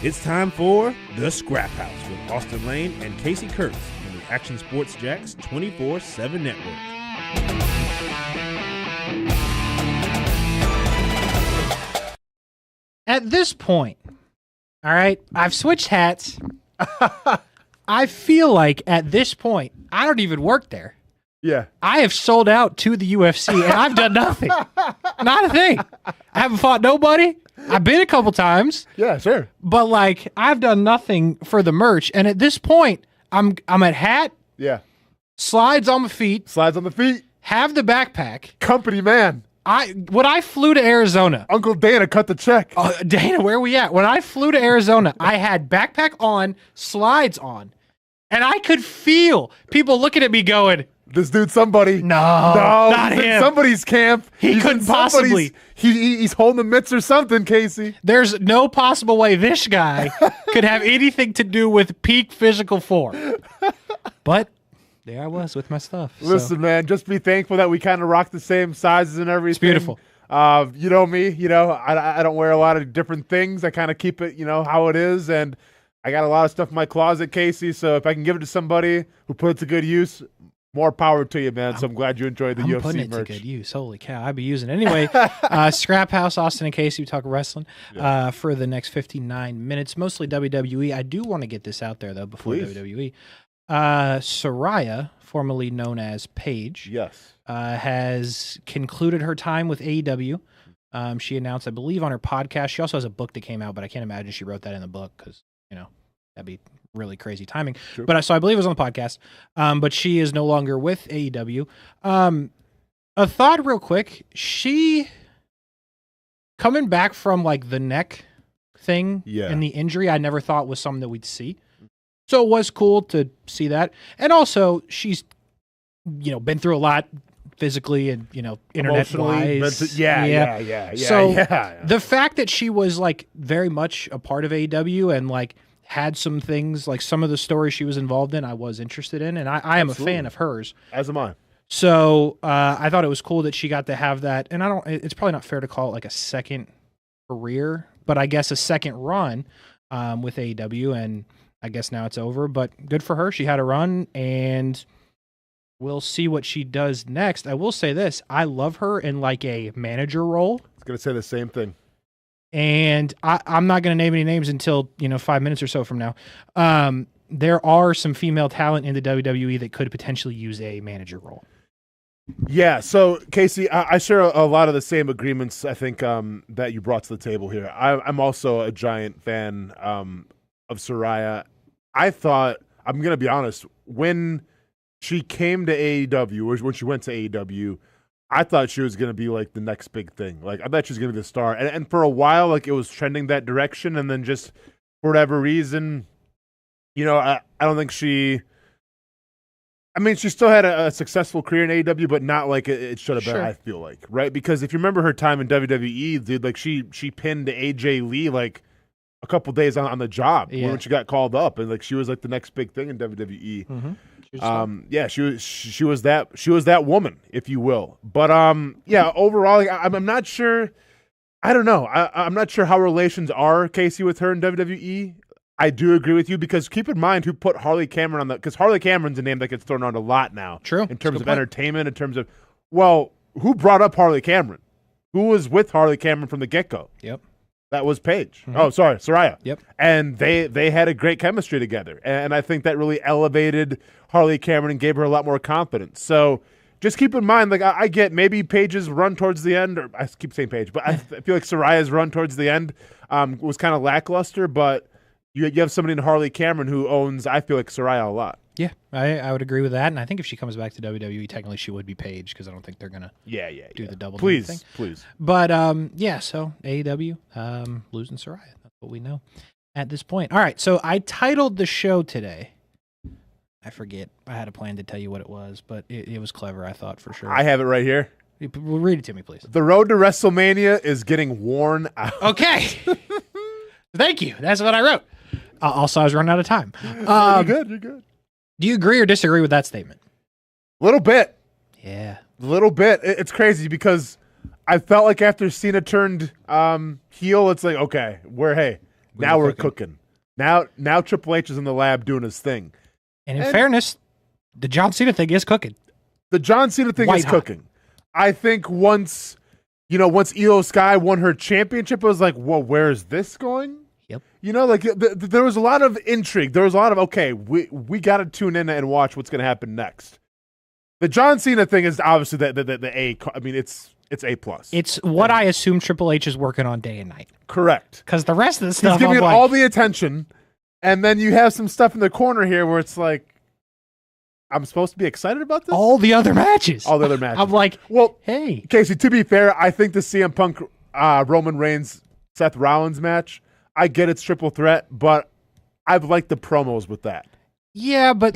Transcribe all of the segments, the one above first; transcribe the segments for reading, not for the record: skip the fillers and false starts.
It's time for The Scraphouse with Austen Lane and Kasey Kuhrts on the Action Sports Jax 24/7 network. At this point, all right, I've switched hats. I feel like at this point, I don't even work there. Yeah. I have sold out to the UFC, and I've done nothing. Not a thing. I haven't fought nobody. I've been a couple times. Yeah, sure. But, like, I've done nothing for the merch. And at this point, I'm at hat, Yeah. slides on my feet, Slides on the feet. have the backpack. Company man. When I flew to Arizona, Uncle Dana cut the check. Dana, where we at? When I flew to Arizona, I had backpack on, slides on, and I could feel people looking at me going, This dude's somebody. no, No, not he's in him. somebody's camp. He He's couldn't in somebody's- possibly. He's holding the mitts or something, Kasey. There's no possible way this guy could have anything to do with peak physical form. But there I was with my stuff. so. Listen, man, just be thankful that we kind of rock the same sizes and everything. It's beautiful. You know me, I don't wear a lot of different things. I kind of keep it, how it is. And I got a lot of stuff in my closet, Kasey. So if I can give it to somebody who put it to good use, more power to you, man. So I'm glad you enjoyed the I'm UFC putting it merch. to good use. Holy cow, I'd be using it. Anyway, Scraphouse, Austen and Kasey, we talk wrestling for the next 59 minutes, mostly WWE. I do want to get this out there, though, before Please. WWE. Soraya, formerly known as Paige, Yes. has concluded her time with AEW. She announced, I believe, on her podcast. She also has a book that came out, but I can't imagine she wrote that in the book because, that'd be really crazy timing. True. But so I believe it was on the podcast. But she is no longer with AEW. A thought real quick. She coming back from like the neck thing and the injury, I never thought was something that we'd see. So it was cool to see that. And also she's, been through a lot physically and, internet wise. Yeah. So yeah. the fact that she was like very much a part of AEW and like had some things, like some of the stories she was involved in, I was interested in, and I am a fan of hers. As am I. So I thought it was cool that she got to have that. And it's probably not fair to call it like a second career, but I guess a second run with AEW, and I guess now it's over. But good for her. She had a run, and we'll see what she does next. I will say this: I love her in like a manager role. I was gonna say the same thing. And I'm not going to name any names until 5 minutes or so from now. There are some female talent in the WWE that could potentially use a manager role. Yeah, so Kasey, I share a lot of the same agreements, I think, that you brought to the table here. I'm also a giant fan of Soraya. I thought, I'm going to be honest, when she came to AEW, or when she went to AEW, I thought she was going to be like the next big thing. Like, I thought she was going to be the star. And for a while, like, it was trending that direction. And then just for whatever reason, I don't think she still had a successful career in AEW, but not like it should have been, Sure. I feel like, right? Because if you remember her time in WWE, dude, like she pinned AJ Lee like a couple days on the job when she got called up, and like she was like the next big thing in WWE. Mm-hmm. She was that woman, if you will. But overall, like, I'm not sure. I don't know. I'm not sure how relations are, Kasey, with her in WWE. I do agree with you, because keep in mind who put Harley Cameron on because Harley Cameron's a name that gets thrown around a lot now. True. In terms of entertainment, in terms of, who brought up Harley Cameron? Who was with Harley Cameron from the get-go? Yep. That was Paige. Mm-hmm. Oh, sorry, Soraya. Yep. And they had a great chemistry together. And I think that really elevated Harley Cameron and gave her a lot more confidence. So just keep in mind, like, I get maybe Paige's run towards the end, or I keep saying Paige, but I feel like Soraya's run towards the end was kind of lackluster, but you have somebody in Harley Cameron who owns, I feel like, Soraya a lot. Yeah, I would agree with that. And I think if she comes back to WWE, technically she would be Paige, because I don't think they're going to do the double thing. Please. But, so AEW, losing Soraya. That's what we know at this point. All right, so I titled the show today. I forget. I had a plan to tell you what it was, but it was clever, I thought, for sure. I have it right here. Read it to me, please. The road to WrestleMania is getting worn out. Okay. Thank you. That's what I wrote. Also, I was running out of time. You're good. Do you agree or disagree with that statement? A little bit. Yeah. A little bit. It's crazy because I felt like after Cena turned heel, it's like, okay, Now we're cooking. Now Triple H is in the lab doing his thing. And in fairness, the John Cena thing is cooking. The John Cena thing is cooking. I think once Io Sky won her championship, I was like, whoa, where is this going? Yep. There was a lot of intrigue. There was a lot of, okay, we got to tune in and watch what's going to happen next. The John Cena thing is obviously the A. I mean, it's A+. It's what I assume Triple H is working on day and night. Correct. Because the rest of the stuff, he's giving it all the attention, and then you have some stuff in the corner here where it's like, I'm supposed to be excited about this? All the other matches. I'm like, well, hey. Casey, to be fair, I think the CM Punk Roman Reigns Seth Rollins match, I get it's triple threat, but I've liked the promos with that. Yeah, but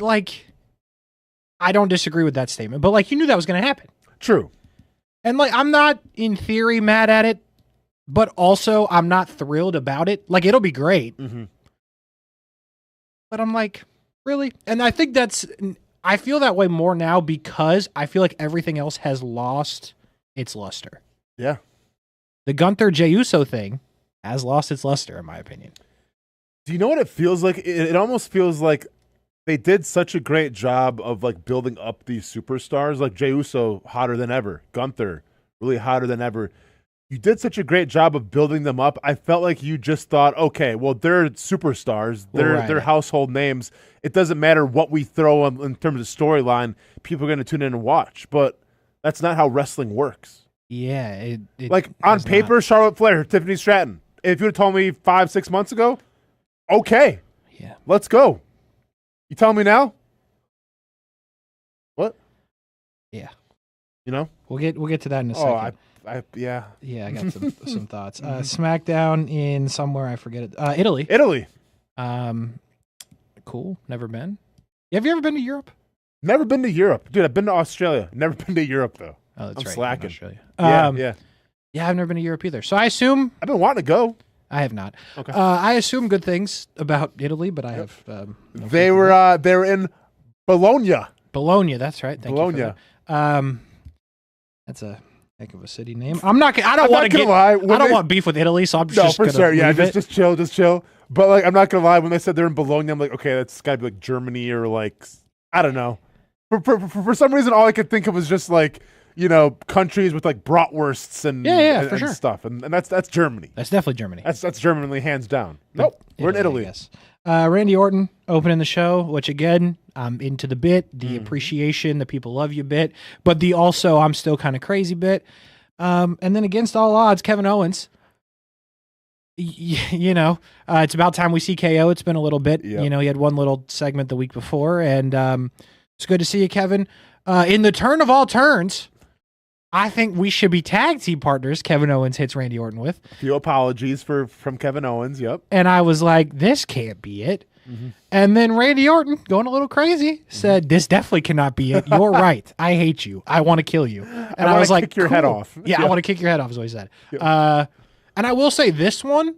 I don't disagree with that statement. But you knew that was going to happen. True. And I'm not in theory mad at it, but also I'm not thrilled about it. It'll be great. Mm-hmm. But I'm like, really? And I think I feel that way more now because I feel like everything else has lost its luster. Yeah. The Gunther Jey Uso thing has lost its luster, in my opinion. Do you know what it feels like? It almost feels like they did such a great job of building up these superstars. Jey Uso, hotter than ever. Gunther, really hotter than ever. You did such a great job of building them up. I felt like you just thought, okay, well, they're superstars. They're household names. It doesn't matter what we throw in terms of storyline. People are going to tune in and watch. But that's not how wrestling works. Yeah. On paper, Charlotte Flair, Tiffany Stratton. If you would have told me 5-6 months ago, okay. Yeah. Let's go. You tell me now? What? Yeah. We'll get to that in a second. Yeah. Yeah, I got some thoughts. SmackDown in somewhere, I forget it. Italy. Cool. Never been. Have you ever been to Europe? Never been to Europe. Dude, I've been to Australia. Never been to Europe, though. Oh, that's I'm right. slacking. Australia. Yeah. Yeah, I've never been to Europe either. So I assume... I've been wanting to go. I have not. Okay. I assume good things about Italy, but I have... no they were in Bologna. Bologna, that's right. Thank Bologna. you for that. That's a heck of a city name. I don't want beef with Italy, so I'm just for sure. Yeah, just just chill. But I'm not gonna lie. When they said they're in Bologna, I'm like, okay, that's gotta be Germany or I don't know. For some reason, all I could think of was just countries with bratwursts and for sure. stuff, and that's Germany. That's definitely Germany. That's Germany hands down. Nope, we're in Italy. Yes. Randy Orton opening the show, which again, I'm into the bit, the appreciation, the people love you bit, but the also I'm still kind of crazy bit. And then against all odds, Kevin Owens. It's about time we see KO. It's been a little bit. Yep. He had one little segment the week before, and it's good to see you, Kevin. In the turn of all turns, I think we should be tag team partners. Kevin Owens hits Randy Orton with a few apologies from Kevin Owens. Yep. And I was like, this can't be it. Mm-hmm. And then Randy Orton, going a little crazy, said, this definitely cannot be it. You're right. I hate you. I want to kill you. And I was like, kick your head off. Yeah, I want to kick your head off, is what he said. Yep. And I will say this one,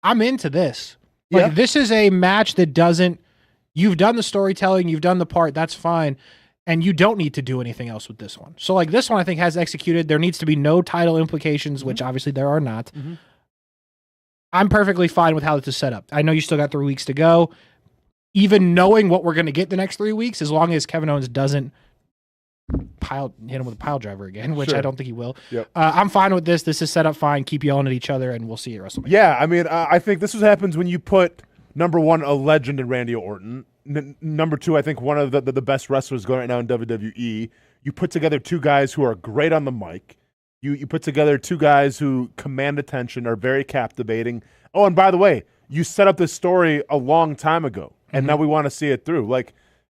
I'm into this. This is a match that doesn't, you've done the storytelling, you've done the part, that's fine. And you don't need to do anything else with this one. So this one I think has executed. There needs to be no title implications, which obviously there are not. Mm-hmm. I'm perfectly fine with how this is set up. I know you still got 3 weeks to go. Even knowing what we're going to get the next 3 weeks, as long as Kevin Owens doesn't hit him with a pile driver again, which I don't think he will. Yep. I'm fine with this. This is set up fine. Keep yelling at each other, and we'll see you at WrestleMania. Yeah, I mean, I think this is what happens when you put, number one, a legend in Randy Orton. Number two, I think one of the best wrestlers going right now in WWE. You put together two guys who are great on the mic. You put together two guys who command attention, are very captivating. Oh, and by the way, you set up this story a long time ago, and now we want to see it through.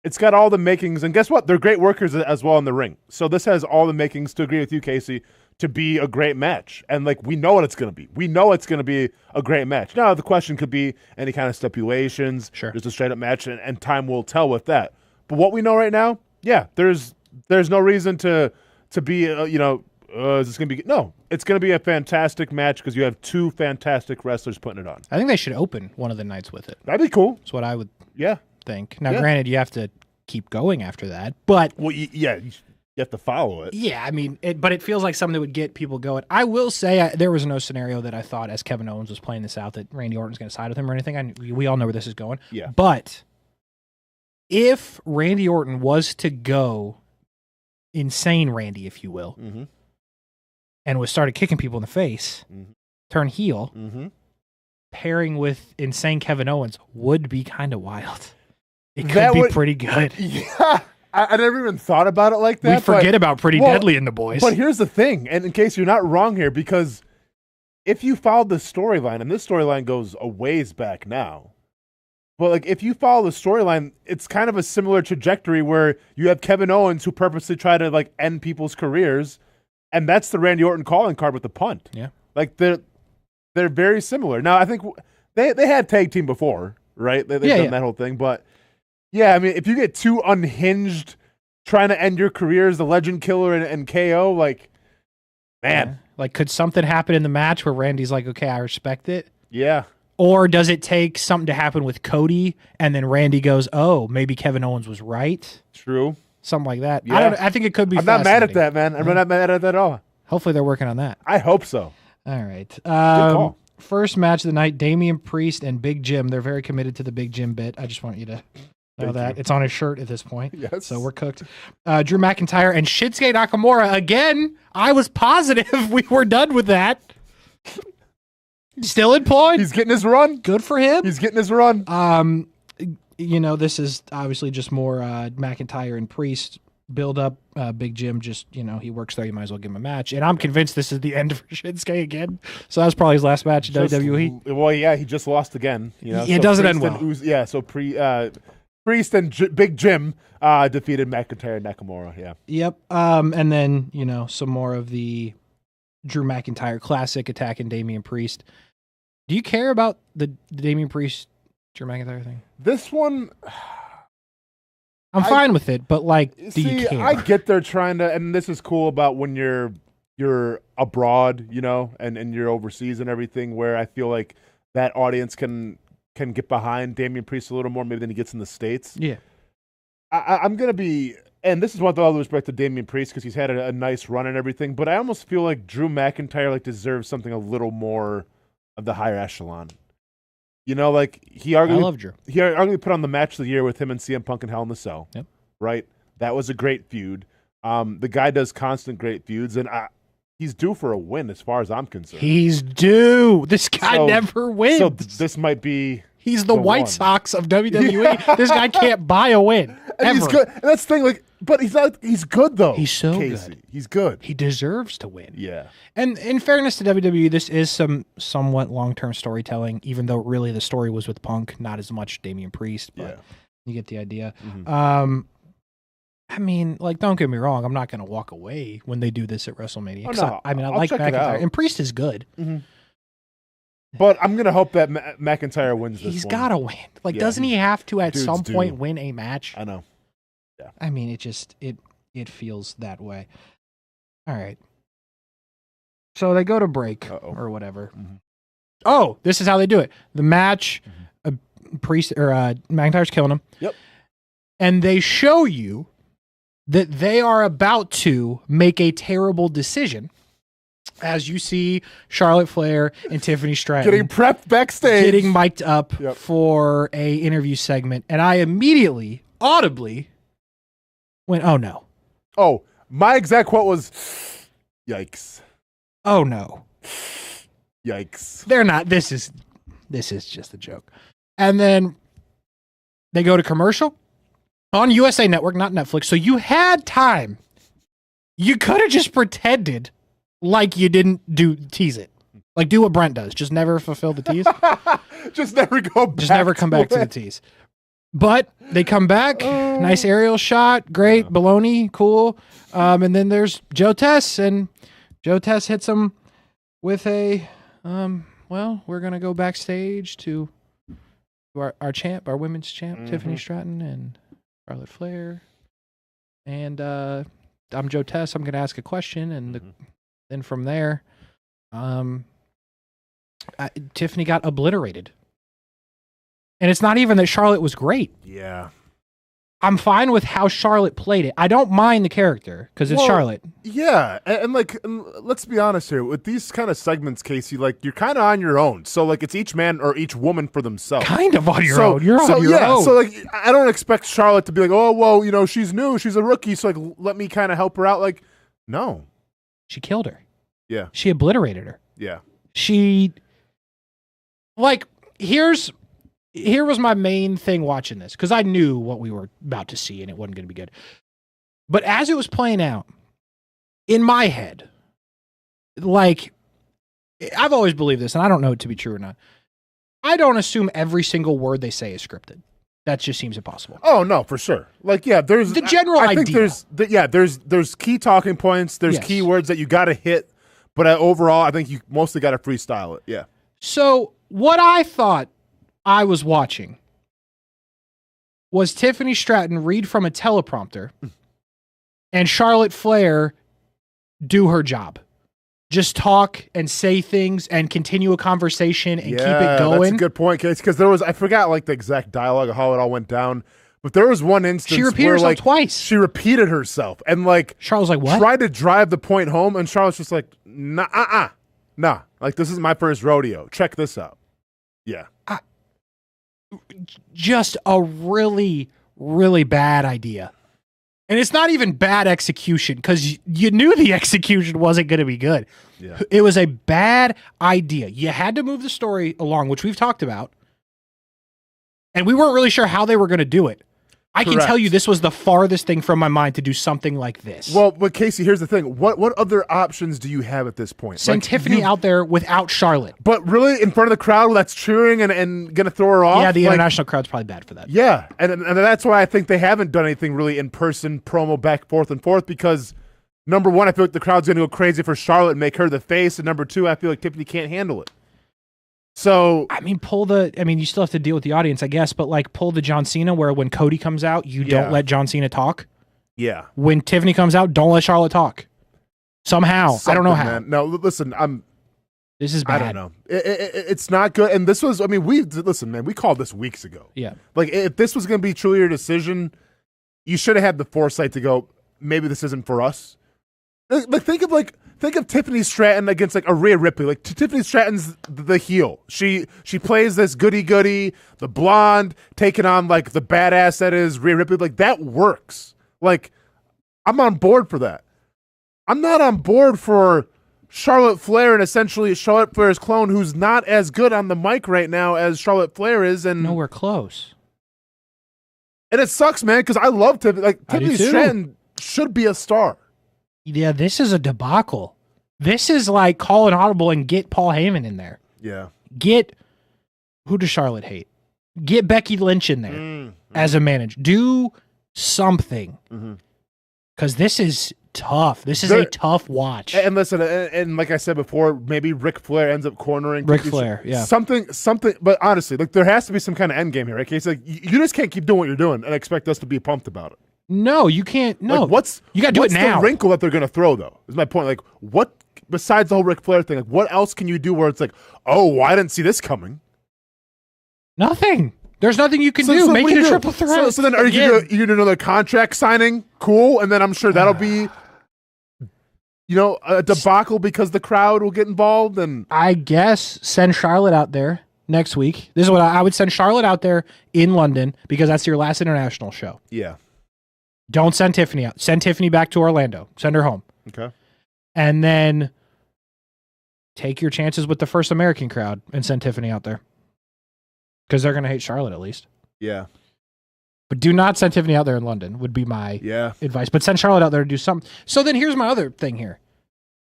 It's got all the makings, and guess what? They're great workers as well in the ring. So this has all the makings, to agree with you, Casey, to be a great match. And we know what it's going to be. We know it's going to be a great match. Now, the question could be any kind of stipulations. Sure. There's a straight up match, and time will tell with that. But what we know right now, yeah, there's no reason to be, is this going to be? No, it's going to be a fantastic match because you have two fantastic wrestlers putting it on. I think they should open one of the nights with it. That'd be cool. That's what I would think. Now, granted, you have to keep going after that, but well, yeah, You have to follow it. Yeah, I mean, but it feels like something that would get people going. I will say there was no scenario that I thought, as Kevin Owens was playing this out, that Randy Orton's going to side with him or anything. We all know where this is going. Yeah. But if Randy Orton was to go insane Randy, if you will, and was started kicking people in the face, turn heel, pairing with insane Kevin Owens would be kind of wild. It could be pretty good. Yeah. I never even thought about it like that. We forget about Pretty Deadly in the boys. But here's the thing, and in case you're not wrong here, because if you followed the storyline, and this storyline goes a ways back now, but like if you follow the storyline, it's kind of a similar trajectory where you have Kevin Owens who purposely try to like end people's careers, and that's the Randy Orton calling card with the punt. Yeah, like they're very similar. Now I think they had tag team before, right? They've done that whole thing, but. Yeah, I mean, if you get too unhinged trying to end your career as the Legend Killer and KO, like, man. Yeah. Like, could something happen in the match where Randy's like, okay, I respect it? Yeah. Or does it take something to happen with Cody and then Randy goes, oh, maybe Kevin Owens was right? True. Something like that. Yeah. I think it could be I'm not mad at that, man. I'm not mad at that at all. Hopefully they're working on that. I hope so. All right. Good call. First match of the night, Damian Priest and Big Jim. They're very committed to the Big Jim bit. I just want you to... know that. It's on his shirt at this point. Yes. So we're cooked. Drew McIntyre and Shinsuke Nakamura. Again, I was positive we were done with that. Still employed. He's getting his run. Good for him. He's getting his run. This is obviously just more McIntyre and Priest build up. Big Jim just, he works there. You might as well give him a match. And I'm convinced this is the end for Shinsuke again. So that was probably his last match in WWE. Well, yeah, he just lost again. It doesn't end well. So Priest and Big Jim defeated McIntyre and Nakamura. Yeah. Yep. And then, some more of the Drew McIntyre classic attacking Damian Priest. Do you care about the Damian Priest Drew McIntyre thing? This one, I'm fine with it, but do you care? I get they're trying to, and this is cool about when you're abroad, and you're overseas and everything, where I feel like that audience can get behind Damian Priest a little more maybe than he gets in the States. Yeah. I'm going to be, and this is with all the respect to Damian Priest because he's had a nice run and everything, but I almost feel like Drew McIntyre deserves something a little more of the higher echelon. He arguably, I love Drew. He arguably put on the match of the year with him and CM Punk and Hell in the Cell. Yep. Right? That was a great feud. The guy does constant great feuds, and he's due for a win as far as I'm concerned. He's due. This guy never wins. So this might be... He's the White Sox of WWE. This guy can't buy a win. And he's good. And that's the thing, but he's not. He's good though. He's so Kasey. good. He's good. He deserves to win. Yeah. And in fairness to WWE, this is somewhat long-term storytelling, even though really the story was with Punk, not as much Damian Priest. But you get the idea. Mm-hmm. I mean, don't get me wrong. I'm not going to walk away when they do this at WrestleMania. Oh, no. I I'll like check it McIntyre, out. and Priest is good. Mm-hmm. But I'm gonna hope that McIntyre wins this. He's one. got to win. Doesn't he have to at some point win a match? I know. Yeah. I mean, it feels that way. All right. So they go to break or whatever. Mm-hmm. Oh, this is how they do it. The match, Priest or McIntyre's killing him. Yep. And they show you that they are about to make a terrible decision. As you see Charlotte Flair and Tiffany Stratton getting prepped backstage, getting mic'd up for a interview segment, and I immediately, audibly, went, "Oh no!" Oh, my exact quote was, "Yikes!" Oh no! Yikes! They're not. This is just a joke. And then they go to commercial on USA Network, not Netflix. So you had time. You could have just pretended like you didn't tease it. Do what Brent does. Just never fulfill the tease. Just never go back. Just never come back to the tease. But they come back. Nice aerial shot. Great. Baloney. Cool. And then there's Joe Tess. And Joe Tess hits him with a, we're going to go backstage to our champ, our women's champ, Tiffany Stratton and Charlotte Flair. And I'm Joe Tess. I'm going to ask a question. And then from there, Tiffany got obliterated. And it's not even that Charlotte was great. Yeah. I'm fine with how Charlotte played it. I don't mind the character because it's Charlotte. Yeah, and let's be honest here. With these kind of segments, Casey, like you're kind of on your own. So like it's each man or each woman for themselves. Kind of on your own. You're on your own. So like I don't expect Charlotte to be like, oh well, she's new, she's a rookie, so like let me kind of help her out. Like, no, she killed her. Yeah, she obliterated her. Yeah, she Here was my main thing watching this, because I knew what we were about to see and it wasn't going to be good. But as it was playing out, in my head, like, I've always believed this, and I don't know it to be true or not. I don't assume every single word they say is scripted. That just seems impossible. Oh, no, for sure. Like, yeah, there's... The general idea. I think there's key talking points, there's key words that you got to hit, but overall, I think you mostly got to freestyle it, yeah. So, what I thought I was watching was Tiffany Stratton read from a teleprompter and Charlotte Flair do her job. Just talk and say things and continue a conversation and keep it going. That's a good point, Case, because I forgot like the exact dialogue of how it all went down, but there was one instance she repeated herself twice. She repeated herself and like Charlotte's like, what? Tried to drive the point home, and Charlotte's just like, nah, like this is my first rodeo. Check this out. Yeah. Just a really, really bad idea. And it's not even bad execution, because you knew the execution wasn't going to be good. Yeah. It was a bad idea. You had to move the story along, which we've talked about. And we weren't really sure how they were going to do it. I can tell you this was the farthest thing from my mind to do something like this. Well, but Casey, here's the thing. What other options do you have at this point? Send Tiffany out there without Charlotte. But really, in front of the crowd that's cheering and going to throw her off? Yeah, the international crowd's probably bad for that. Yeah, and that's why I think they haven't done anything really in person, promo back, forth, because, number one, I feel like the crowd's going to go crazy for Charlotte and make her the face, and number two, I feel like Tiffany can't handle it. So I mean, you still have to deal with the audience, I guess, but like pull the John Cena where when Cody comes out, you don't let John Cena talk. Yeah. When Tiffany comes out, don't let Charlotte talk. Somehow. I don't know how. Man. No, listen, this is bad. I don't know. It's not good. And this was, we called this weeks ago. Yeah. Like, if this was going to be truly your decision, you should have had the foresight to go, maybe this isn't for us. Like, think of Tiffany Stratton against like a Rhea Ripley. Like Tiffany Stratton's the heel. She plays this goody, the blonde, taking on like the badass that is Rhea Ripley. Like that works. Like I'm on board for that. I'm not on board for Charlotte Flair and essentially Charlotte Flair's clone, who's not as good on the mic right now as Charlotte Flair is. And nowhere close. And it sucks, man, because I love Tiffany. Like Tiffany Stratton should be a star. Yeah, this is a debacle. This is like call an audible and get Paul Heyman in there. Yeah. Who does Charlotte hate? Get Becky Lynch in there as a manager. Do something. Because this is tough. This is a tough watch. And listen, and like I said before, maybe Ric Flair ends up cornering Ric Flair. Yeah, something. But honestly, like there has to be some kind of end game here, right? It's like you just can't keep doing what you're doing and expect us to be pumped about it. No, you can't. No, like you got to do it now. What's the wrinkle that they're going to throw, though? Is my point. Like, what besides the whole Ric Flair thing? Like, what else can you do where it's like, oh, I didn't see this coming? nothing. There's nothing you can do. Make it a triple threat. So then, are you going to do another contract signing? Cool, and then I'm sure that'll be, a debacle because the crowd will get involved. And I guess send Charlotte out there next week. This is what I would send Charlotte out there in London because that's your last international show. Yeah. Don't send Tiffany out. Send Tiffany back to Orlando. Send her home. Okay. And then take your chances with the first American crowd and send Tiffany out there. Because they're going to hate Charlotte at least. Yeah. But do not send Tiffany out there in London would be my advice. But send Charlotte out there to do something. So then here's my other thing here.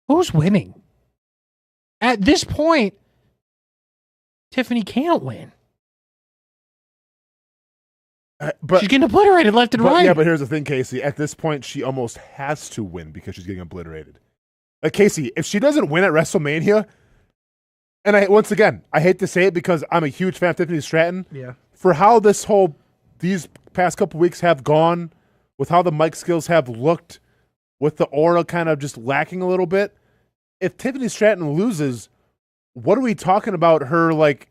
Who's winning? At this point, Tiffany can't win. But she's getting obliterated left and right. Yeah, but here's the thing, Casey. At this point, she almost has to win because she's getting obliterated. Like, Casey, if she doesn't win at WrestleMania, and once again, I hate to say it because I'm a huge fan of Tiffany Stratton. Yeah. For how these past couple weeks have gone, with how the mic skills have looked, with the aura kind of just lacking a little bit, if Tiffany Stratton loses, what are we talking about her like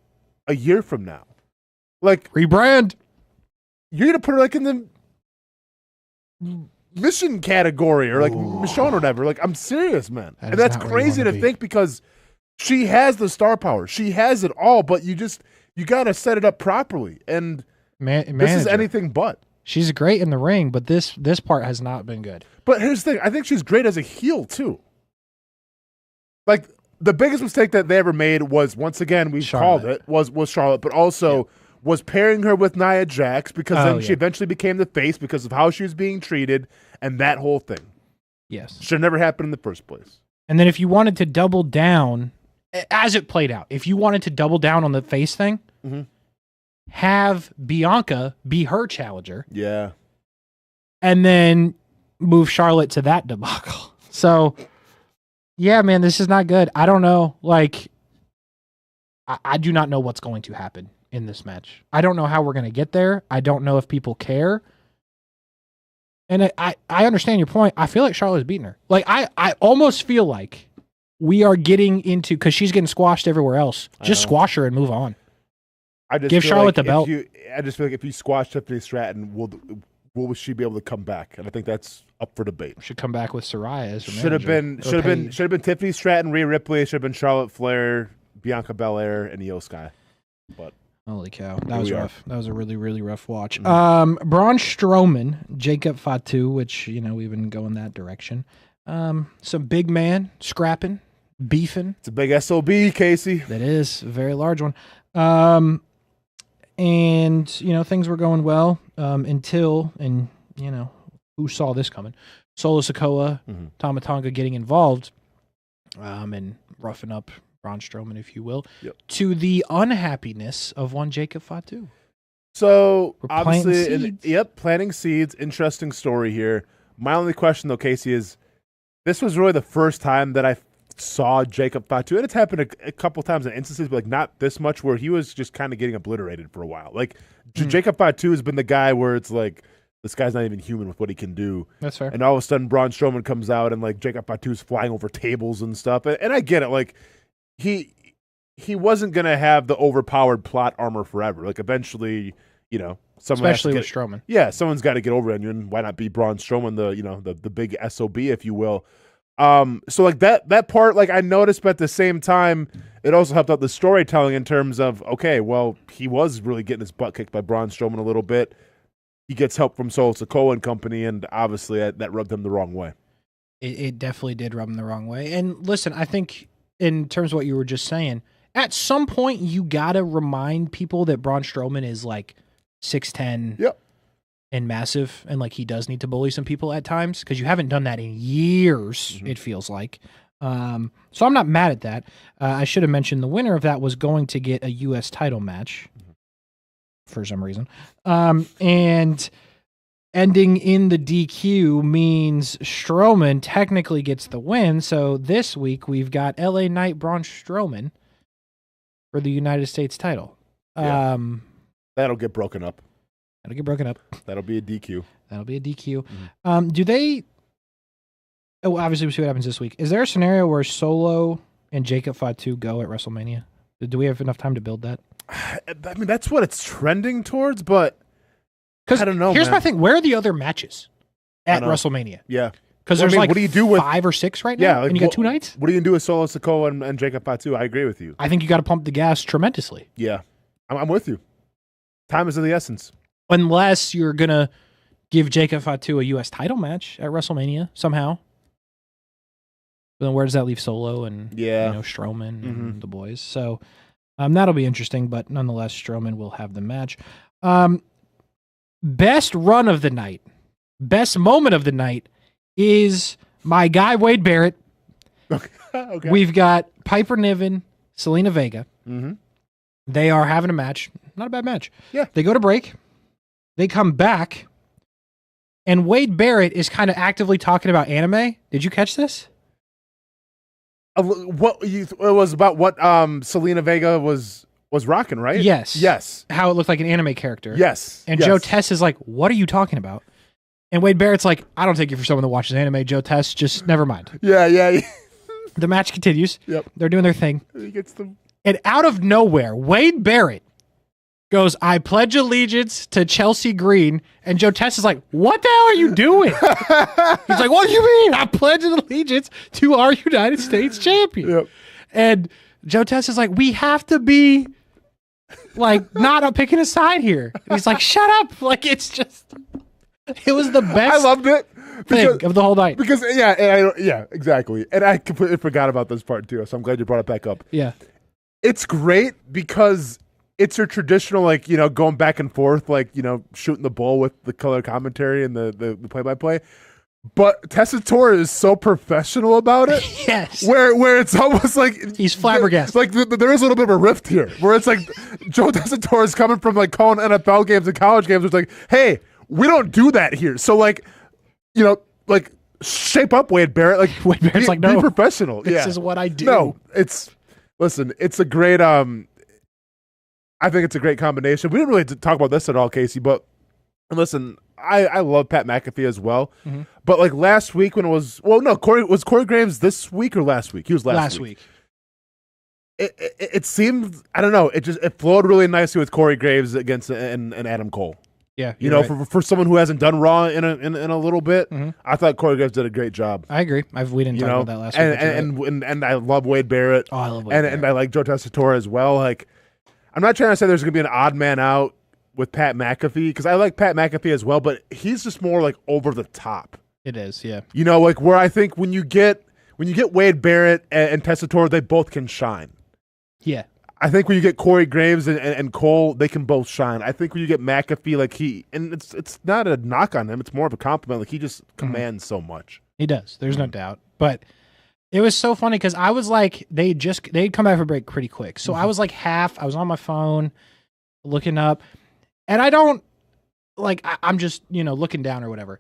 a year from now? Like, rebrand. You're gonna put her like in the mission category or like Michonne or whatever. Like, I'm serious, man. That And is that's not where you crazy wanna to be. think because she has the star power. She has it all, but you got to set it up properly. And this is Manager. anything but. She's great in the ring, but this part has not been good. But here's the thing. I think she's great as a heel, too. Like, the biggest mistake that they ever made was, once again, we called it, was Charlotte, but also was pairing her with Nia Jax because then she eventually became the face because of how she was being treated and that whole thing. Yes. Should have never happened in the first place. And then if you wanted to double down, as it played out, if you wanted to double down on the face thing, have Bianca be her challenger. Yeah. And then move Charlotte to that debacle. So, yeah, man, this is not good. I don't know. Like, I do not know what's going to happen in this match. I don't know how we're going to get there. I don't know if people care. And I understand your point. I feel like Charlotte's beating her. Like, I almost feel like we are getting into, because she's getting squashed everywhere else. Just squash her and move on. I just Give feel Charlotte like the belt. I just feel like if you squash Tiffany Stratton, will she be able to come back? And I think that's up for debate. Should come back with Saraya as her Should have manager. been Tiffany Stratton, Rhea Ripley. Should have been Charlotte Flair, Bianca Belair, and Io Sky. But holy cow, that was rough. That was a really, really rough watch. Mm-hmm. Braun Strowman, Jacob Fatu, which we've been going that direction. Some big man scrapping, beefing. It's a big SOB, Casey. That is a very large one. And things were going well until who saw this coming? Solo Sikoa, Tama Tonga getting involved, and roughing up Braun Strowman, if you will, to the unhappiness of one Jacob Fatu. So We're planting obviously, seeds. planting seeds. Interesting story here. My only question, though, Casey, is this was really the first time that I saw Jacob Fatu, and it's happened a couple times in instances, but like not this much, where he was just kind of getting obliterated for a while. Like Jacob Fatu has been the guy where it's like, this guy's not even human with what he can do. That's fair. And all of a sudden, Braun Strowman comes out, and like Jacob Fatu's flying over tables and stuff. And I get it. Like he wasn't gonna have the overpowered plot armor forever. Like eventually, someone Especially with Strowman. Yeah, someone's got to get over on you, and why not be Braun Strowman, the big SOB, if you will. So like that part, like I noticed, but at the same time, it also helped out the storytelling in terms of, okay, well, he was really getting his butt kicked by Braun Strowman a little bit. He gets help from Solo Sikoa and company, and obviously that rubbed him the wrong way. It definitely did rub him the wrong way. And listen, I think in terms of what you were just saying, at some point you gotta remind people that Braun Strowman is like 6'10", and massive, and like he does need to bully some people at times, because you haven't done that in years. It feels like. So I'm not mad at that. I should have mentioned the winner of that was going to get a U.S. title match for some reason, and ending in the DQ means Strowman technically gets the win. So this week we've got LA Knight Braun Strowman for the United States title. That'll get broken up. That'll get broken up. That'll be a DQ. That'll be a DQ. Do they? Oh, obviously, we'll see what happens this week. Is there a scenario where Solo and Jacob Fatu go at WrestleMania? Do we have enough time to build that? I mean, that's what it's trending towards, but I don't know. Here's my thing: where are the other matches at WrestleMania? Yeah, because there's like what do you do with 5 or 6 right now, like, and you got 2 nights. What are you gonna do with Solo Sikoa and Jacob Fatu? I agree with you. I think you got to pump the gas tremendously. Yeah, I'm with you. Time is of the essence. Unless you're gonna give Jacob Fatu a U.S. title match at WrestleMania somehow. Then where does that leave Solo and Strowman and the boys? So that'll be interesting, but nonetheless, Strowman will have the match. Best run of the night, best moment of the night is my guy Wade Barrett. Okay. We've got Piper Niven, Selena Vega. They are having a match. Not a bad match. Yeah. They go to break. They come back. And Wade Barrett is kind of actively talking about anime. Did you catch this? It was about what Selena Vega was rocking, right? Yes. How it looked like an anime character. Yes. And Joe Tess is like, what are you talking about? And Wade Barrett's like, I don't take you for someone that watches anime, Joe Tess. Just never mind. Yeah. The match continues. Yep. They're doing their thing. He gets them. And out of nowhere, Wade Barrett goes, I pledge allegiance to Chelsea Green. And Joe Tess is like, what the hell are you doing? He's like, what do you mean? I pledge allegiance to our United States champion. Yep. And Joe Tess is like, we have to be like not picking a side here. And he's like, shut up. Like, it's just, it was the best. I loved it. Thing of the whole night. Because, exactly. And I completely forgot about this part too. So I'm glad you brought it back up. Yeah. It's great because it's your traditional, like, going back and forth, like, shooting the bull with the color commentary and the play-by-play. But Tessitore is so professional about it. Yes. Where it's almost like he's flabbergasted. Like there is a little bit of a rift here where it's like Joe Tessitore is coming from like calling NFL games and college games. It's like, hey, we don't do that here. So like, like shape up, Wade Barrett. Like Wade Barrett's like, no, be professional. This is what I do. No, it's a great. I think it's a great combination. We didn't really talk about this at all, Casey. But listen, I love Pat McAfee as well. Mm-hmm. But like last week when it was, Corey Graves this week or last week? He was last week. It seemed, I don't know. It flowed really nicely with Corey Graves against and Adam Cole. Yeah, right. for someone who hasn't done Raw in a little bit, mm-hmm. I thought Corey Graves did a great job. I agree. We didn't talk about that last week. And I love Wade Barrett. Oh, I love Wade Barrett. And I like Joe Tessitore as well. Like, I'm not trying to say there's going to be an odd man out with Pat McAfee because I like Pat McAfee as well, but he's just more like over the top. It is, yeah. Like where I think when you get Wade Barrett and Tessitore, they both can shine. Yeah. I think when you get Corey Graves and Cole, they can both shine. I think when you get McAfee, and it's not a knock on him, it's more of a compliment. Like he just commands so much. He does. There's no doubt. But it was so funny because I was like, they'd come back for break pretty quick. So I was like I was on my phone looking up, and I don't like I'm just looking down or whatever.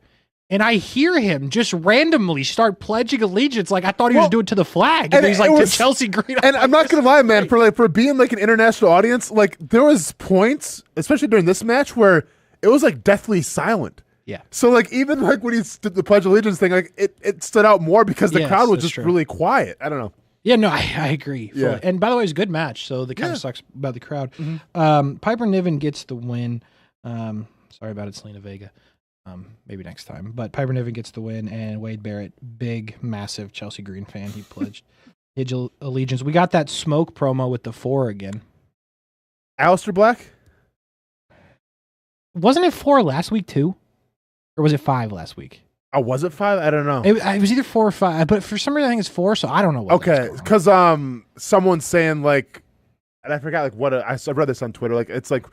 And I hear him just randomly start pledging allegiance, like I thought he was doing to the flag. And he's like, to Chelsea Green. And I'm not gonna lie, man, for being like an international audience, like there was points, especially during this match, where it was like deathly silent. Yeah. So like even like when he did the pledge allegiance thing, like it stood out more because the crowd was just really quiet. I don't know. Yeah, no, I agree. Yeah. And by the way, it's a good match, so the kind of sucks about the crowd. Mm-hmm. Piper Niven gets the win. Sorry about it, Selena Vega. Maybe next time. But Piper Niven gets the win, and Wade Barrett, big, massive Chelsea Green fan. He pledged his allegiance. We got that smoke promo with the 4 again. Aleister Black? Wasn't it 4 last week, too? Or was it 5 last week? Oh, was it 5? I don't know. It was either 4 or 5, but for some reason I think it's 4, so I don't know what. Okay, because someone's saying, like, and I forgot, like, what, I read this on Twitter, like, it's like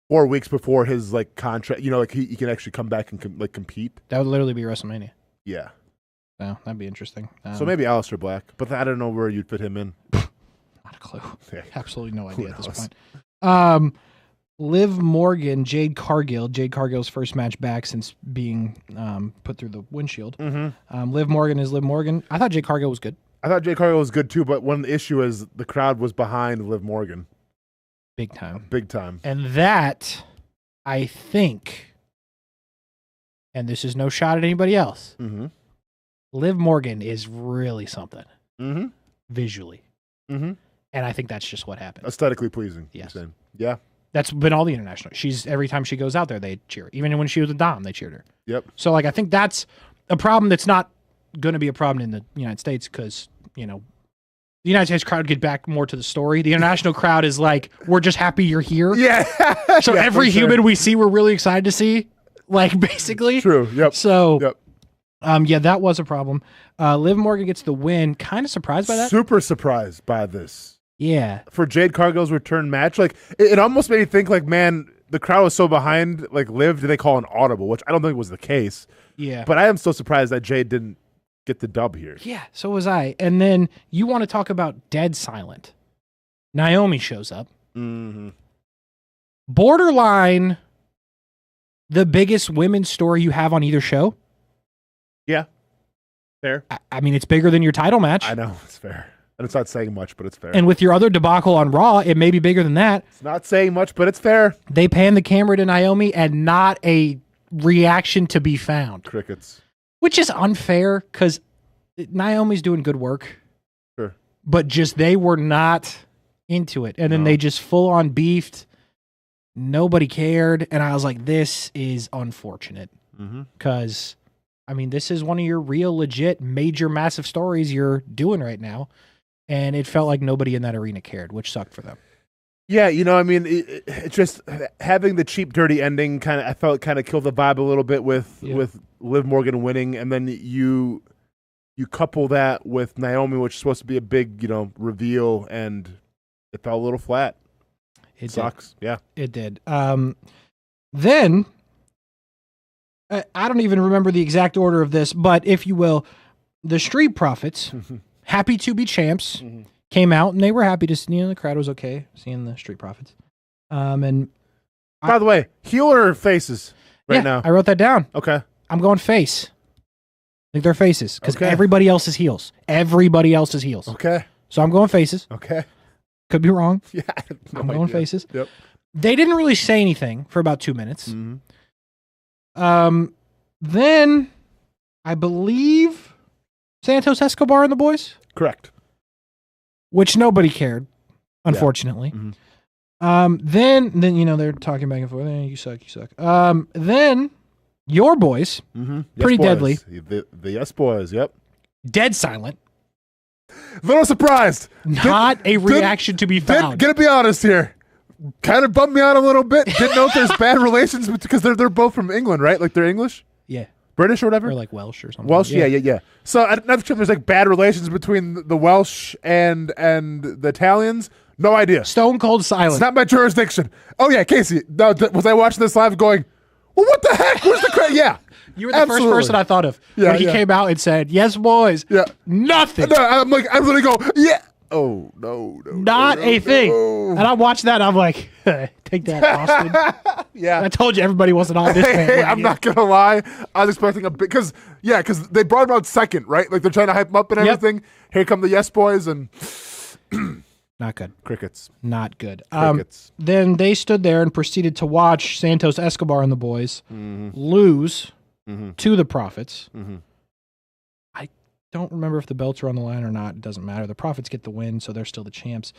4 weeks before his like contract, like he can actually come back and compete. That would literally be WrestleMania. Yeah. No, that'd be interesting. So maybe Aleister Black, but I don't know where you'd fit him in. Not a clue. Yeah. Absolutely no idea at this point. Liv Morgan, Jade Cargill's first match back since being put through the windshield. Mm-hmm. Liv Morgan is Liv Morgan. I thought Jade Cargill was good. I thought Jade Cargill was good too, but one of the issue is the crowd was behind Liv Morgan. Big time. Big time. And that, I think, and this is no shot at anybody else, Liv Morgan is really something visually. Mm-hmm. And I think that's just what happened. Aesthetically pleasing. Yes. Yeah. That's been all the international. Every time she goes out there, they cheer her. Even when she was with Dom, they cheered her. Yep. So, like, I think that's a problem that's not going to be a problem in the United States because, the United States crowd get back more to the story. The international crowd is like, we're just happy you're here. Yeah. So every human we see, we're really excited to see. Like, basically. True. Yep. So, that was a problem. Liv Morgan gets the win. Kind of surprised by that. Super surprised by this. Yeah. For Jade Cargill's return match, like it almost made me think, like, man, the crowd was so behind, like, Liv, did they call an audible, which I don't think was the case. Yeah. But I am still surprised that Jade didn't get the dub here. Yeah, so was I. And then you want to talk about dead silent. Naomi shows up. Mm-hmm. Borderline the biggest women's story you have on either show. Yeah. Fair. I mean, it's bigger than your title match. I know, it's fair. And it's not saying much, but it's fair. And with your other debacle on Raw, it may be bigger than that. It's not saying much, but it's fair. They pan the camera to Naomi and not a reaction to be found. Crickets. Which is unfair because Naomi's doing good work. Sure. But just they were not into it. And then they just full on beefed. Nobody cared, and I was like, this is unfortunate Mm-hmm. because, I mean, this is one of your real, legit, major, massive stories you're doing right now, and it felt like nobody in that arena cared, which sucked for them. Yeah, I mean, it's just having the cheap, dirty ending. I felt kind of killed the vibe a little bit with Liv Morgan winning, and then you couple that with Naomi, which is supposed to be a big, reveal, and it fell a little flat. It sucks. Yeah, it did. Then I don't even remember the exact order of this, but if you will, the Street Profits, happy to be champs. Came out and they were happy to see, the crowd was okay seeing the Street Profits. And by the way, heel or faces now? I wrote that down. Okay. I'm going face. I think they're faces because everybody else is heels. Everybody else is heels. Okay. So I'm going faces. Okay. Could be wrong. Yeah. I'm going faces. Yep. They didn't really say anything for about 2 minutes. Then I believe Santos Escobar and the boys. Correct. Which nobody cared, unfortunately. Yeah. Then they're talking back and forth. You suck. Then your boys, pretty deadly. The Yes Boys, yep. Dead silent. Little surprised. Not a reaction to be found. Gonna be honest here. Kind of bummed me out a little bit. Didn't know if there's bad relations because they're both from England, right? Like they're English? Yeah. British or whatever? Or like Welsh or something. Welsh, yeah. So I'm not sure if there's like bad relations between the Welsh and the Italians. No idea. Stone cold silence. It's not my jurisdiction. Oh yeah, Casey. No, was I watching this live going, well, what the heck? Where's the credit? Yeah. You were the first person I thought of when he came out and said, yes, boys. Yeah. Nothing. No, I'm literally go, yeah. Oh, no. Not a thing. And I watched that and I'm like, take that, Austin. Yeah. I told you everybody wasn't on this. Hey, I'm not going to lie. I was expecting a big, because they brought him out second, right? Like they're trying to hype him up and everything. Yep. Here come the Yes Boys and. Not good. Crickets. Not good. Crickets. Then they stood there and proceeded to watch Santos Escobar and the boys lose to the Profits. I don't remember if the belts are on the line or not. It doesn't matter. The Profits get the win, so they're still the champs.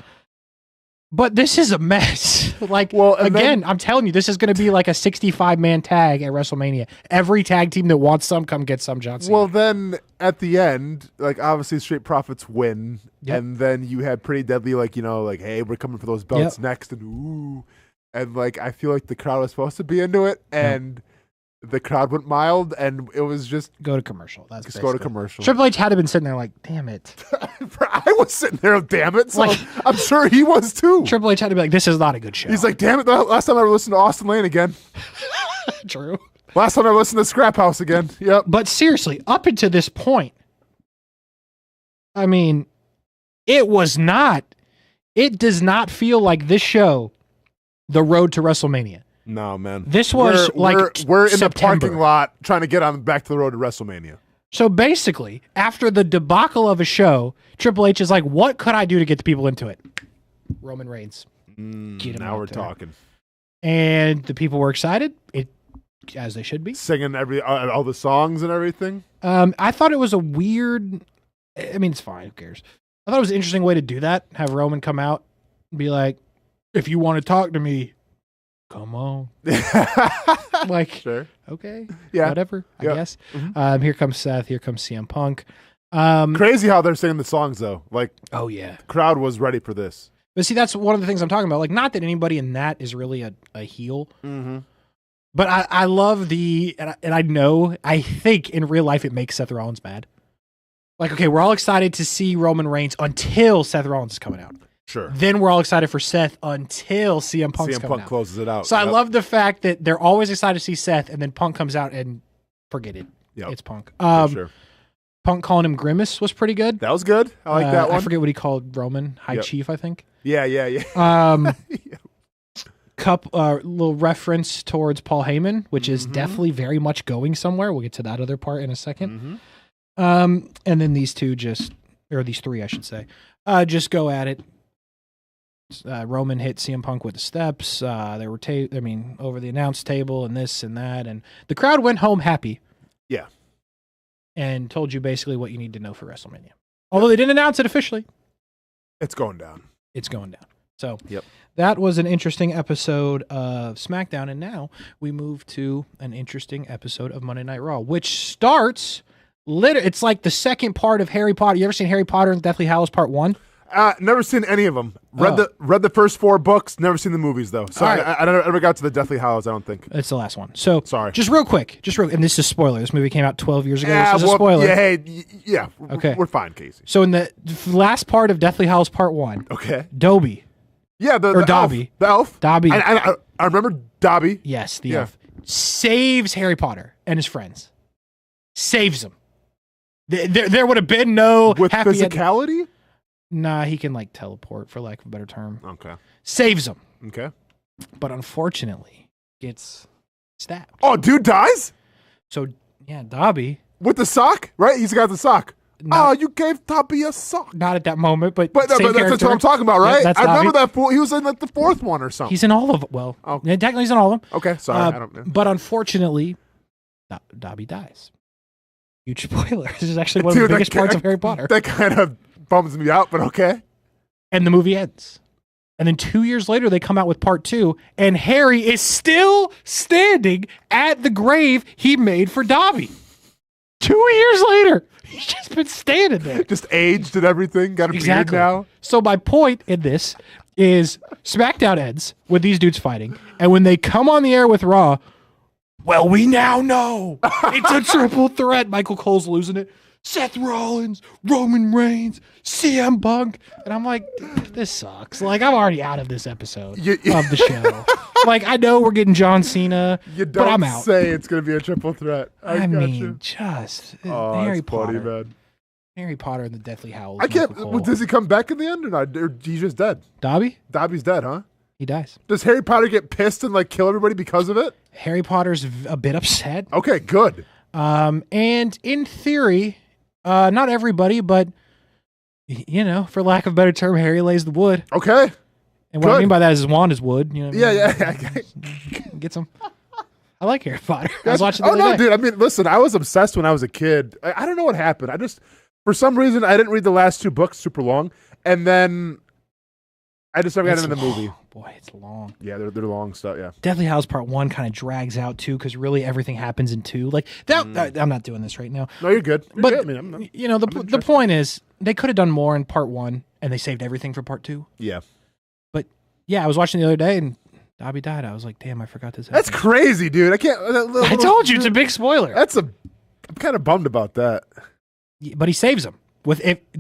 But this is a mess. I'm telling you, this is going to be like a 65-man tag at WrestleMania. Every tag team that wants some, come get some, John Cena. Well, then at the end, like obviously Street Profits win, and then you had Pretty Deadly, like hey, we're coming for those belts next, and ooh, and like I feel like the crowd was supposed to be into it, and the crowd went mild, and it was just go to commercial. That's just go to commercial. Triple H had to been sitting there like, damn it. I was sitting there, damn it. So I'm sure he was too. Triple H had to be like, this is not a good show. He's like, damn it. Last time I ever listened to Austen Lane again. True. Last time I listened to Scraphouse again. Yep. But seriously, up until this point, I mean, it does not feel like this show, the road to WrestleMania. No, man. This was we're in September. the parking lot trying to get on back to the road to WrestleMania. So basically, after the debacle of a show, Triple H is like, what could I do to get the people into it? Roman Reigns. Now we're talking. And the people were excited, as they should be. Singing all the songs and everything. I thought it was a weird, it's fine, who cares? I thought it was an interesting way to do that. Have Roman come out and be like, if you want to talk to me, come on. Sure. Okay. Yeah. Whatever, I guess. Here comes Seth. Here comes CM Punk. Crazy how they're singing the songs, though. Like, oh, yeah. The crowd was ready for this. But see, that's one of the things I'm talking about. Like, not that anybody in that is really a heel. But I love and I think in real life it makes Seth Rollins mad. Like, okay, we're all excited to see Roman Reigns until Seth Rollins is coming out. Sure. Then we're all excited for Seth until CM Punk's coming out. Closes it out. So I love the fact that they're always excited to see Seth, and then Punk comes out and forget it. Yep. It's Punk. Sure. Punk calling him Grimace was pretty good. That was good. I like that one. I forget what he called Roman. High Chief, I think. Yeah. Little reference towards Paul Heyman, which is definitely very much going somewhere. We'll get to that other part in a second. And then these three, I should say, just go at it. Roman hit CM Punk with the steps. They were, over the announce table and this and that, and the crowd went home happy. Yeah, and told you basically what you need to know for WrestleMania. Although they didn't announce it officially, it's going down. It's going down. So Yep. that was an interesting episode of SmackDown, and now we move to an interesting episode of Monday Night Raw, which starts it's like the second part of Harry Potter. You ever seen Harry Potter and Deathly Hallows Part 1? Never seen any of them. Read the first 4 books. Never seen the movies though. So Right. I never got to the Deathly Hallows. I don't think. It's the last one. So Sorry. just real quick, and this is a spoiler. This movie came out 12 years ago. This is a spoiler. Yeah, hey, Okay. We're fine, Casey. So in the last part of Deathly Hallows Part 1, Okay. Dobby. Yeah, Or Dobby. The elf. Dobby. I remember Dobby. Yes, the Yeah. elf. Saves Harry Potter and his friends. Saves them. There would have been no With happy physicality? Nah, he can like teleport, for lack of a better term. Okay. Saves them. Okay. But unfortunately gets stabbed. Oh, dude dies? So yeah, Dobby. With the sock? Right? He's got the sock. Not, You gave Dobby a sock. not at that moment, but But same that's what character. I'm talking about, right? that's I remember Dobby. that fool. He was in like the 4th one or something. He's in all of them. Well, Oh. yeah, technically he's in all of them. Okay, sorry. I don't know. But unfortunately, Dobby dies. Huge spoiler. This is actually one of Dude, the that biggest parts ca- of Harry Potter. That kind of bums me out, but okay. And the movie ends. And then 2 years later, they come out with part 2, and Harry is still standing at the grave he made for Dobby. 2 years later, he's just been standing there. Just aged and everything. Got a Exactly. beard now. So my point in this is SmackDown ends with these dudes fighting, and when they come on the air with Raw, well, we now know it's a triple threat. Michael Cole's losing it. Seth Rollins, Roman Reigns, CM Punk. And I'm like, this sucks. Like, I'm already out of this episode of the show. Like, I know we're getting John Cena, You but I'm don't out. say it's going to be a triple threat. I got mean, you. just Oh, Harry that's funny, Potter. man. Harry Potter and the Deathly Hallows. I can't. Michael Cole. Does he come back in the end or not? Or he's just dead? Dobby? Dobby's dead, huh? He dies. Does Harry Potter get pissed and like kill everybody because of it? Harry Potter's a bit upset. Okay, good. And in theory, not everybody, but you know, for lack of a better term, Harry lays the wood. Okay. And what I Good. mean by that is his wand is wood. You know, Yeah. Get some. I like Harry Potter. I was watching the Oh other no, day. dude. I mean, listen. I was obsessed when I was a kid. I don't know what happened. I just, for some reason, I didn't read the last 2 books super long, and then I just never got It's into the movie. long. Boy, it's long. Yeah, they're long stuff. Yeah. Deathly Hallows Part 1 kind of drags out too, because really everything happens in 2. Like that. I'm not doing this right now. No, you're good. You're But good. I mean, I'm you know, the interested. point is they could have done more in Part 1, and they saved everything for Part 2. yeah. But yeah, I was watching the other day, and Dobby died. I was like, damn, I forgot this. That's happened. crazy, dude. I can't. I told you it's a big spoiler. I'm kind of bummed about that. But he saves him.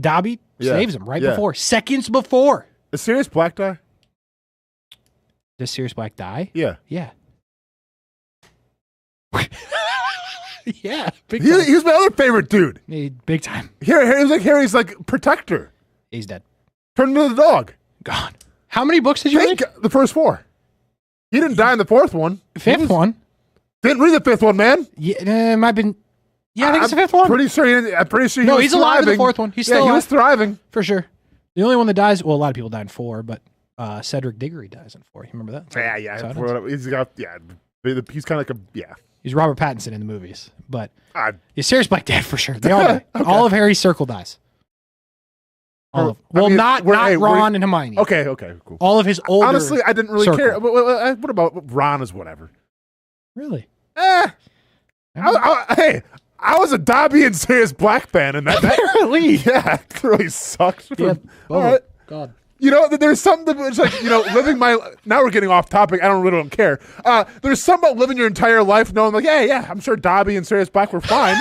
Dobby Yeah. saves him right Yeah. before, seconds before. Is Sirius Black die? Does Sirius Black die? Yeah. Yeah. Yeah, big He time. was my other favorite dude. Big time. Harry's like protector. He's dead. Turned into the dog. Gone. How many books did you read? The first 4. He didn't die in the 4th one. Fifth one. Didn't read the 5th one, man. Yeah, it might have been. Yeah, I think it's the fifth one. I'm pretty sure he No, was he's alive in the thriving. 4th one. He's Yeah, still he alive. was thriving. For sure. The only one that dies, well, a lot of people die in 4, but Cedric Diggory dies in 4. You remember that? Yeah. So He's got, he's kind of like a, yeah. he's Robert Pattinson in the movies. But I- yeah, Sirius Black dead for sure. They all die. Okay. All of Harry's circle dies. All of, I well, mean, not we're- Ron and Hermione. Okay, cool. All of his older. Honestly, I didn't really circle. care. What about Ron is whatever. Really? Hey, I was a Dobby and Sirius Black fan, and that Apparently. yeah, it really sucks. Yeah. All right. God. You know, there's something that's like, living my. Now we're getting off topic. I don't care. There's something about living your entire life knowing, like, yeah, I'm sure Dobby and Sirius Black were fine.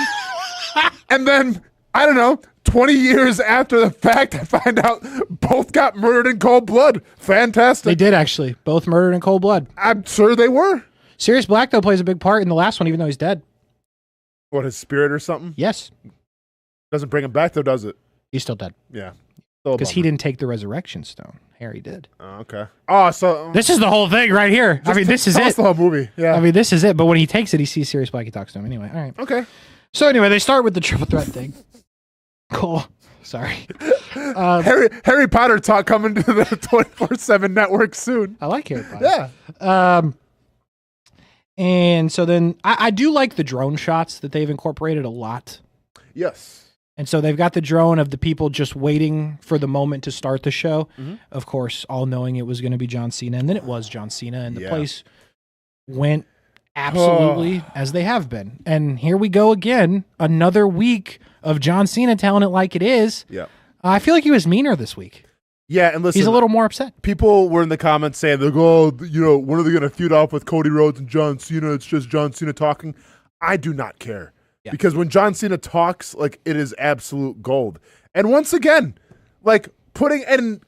And then, I don't know, 20 years after the fact, I find out both got murdered in cold blood. Fantastic. They did actually. Both murdered in cold blood. I'm sure they were. Sirius Black, though, plays a big part in the last one, even though he's dead. What, his spirit or something? Yes. Doesn't bring him back, though, does it? He's still dead. Yeah. Still a Because he bummer. didn't take the resurrection stone. Harry did. Oh, okay. Oh, so. This is the whole thing right here. I mean, this is tell us it. the whole movie. Yeah. I mean, this is it. But when he takes it, he sees Sirius Black. He talks to him anyway. All right. okay. So anyway, they start with the triple threat thing. Cool. Sorry. Harry Potter talk coming to the 24/7 network soon. I like Harry Potter. Yeah. And so then I do like the drone shots that they've incorporated a lot. Yes. And so they've got the drone of the people just waiting for the moment to start the show. Of course, all knowing it was going to be John Cena. And then it was John Cena. And the place went absolutely as they have been. And here we go again. Another week of John Cena telling it like it is. Yeah. I feel like he was meaner this week. Yeah, and listen, he's a little more upset. People were in the comments saying, "They go, when are they going to feud off with Cody Rhodes and John Cena? It's just John Cena talking." I do not care because when John Cena talks, like it is absolute gold. And once again, like putting and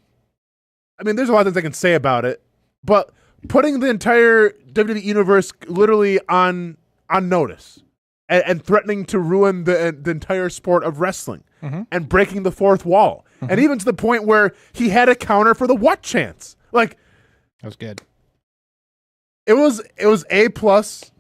I mean, there's a lot of things I can say about it, but putting the entire WWE universe literally on notice and threatening to ruin the entire sport of wrestling and breaking the fourth wall. And even to the point where he had a counter for the what chance. Like that was good. It was A+,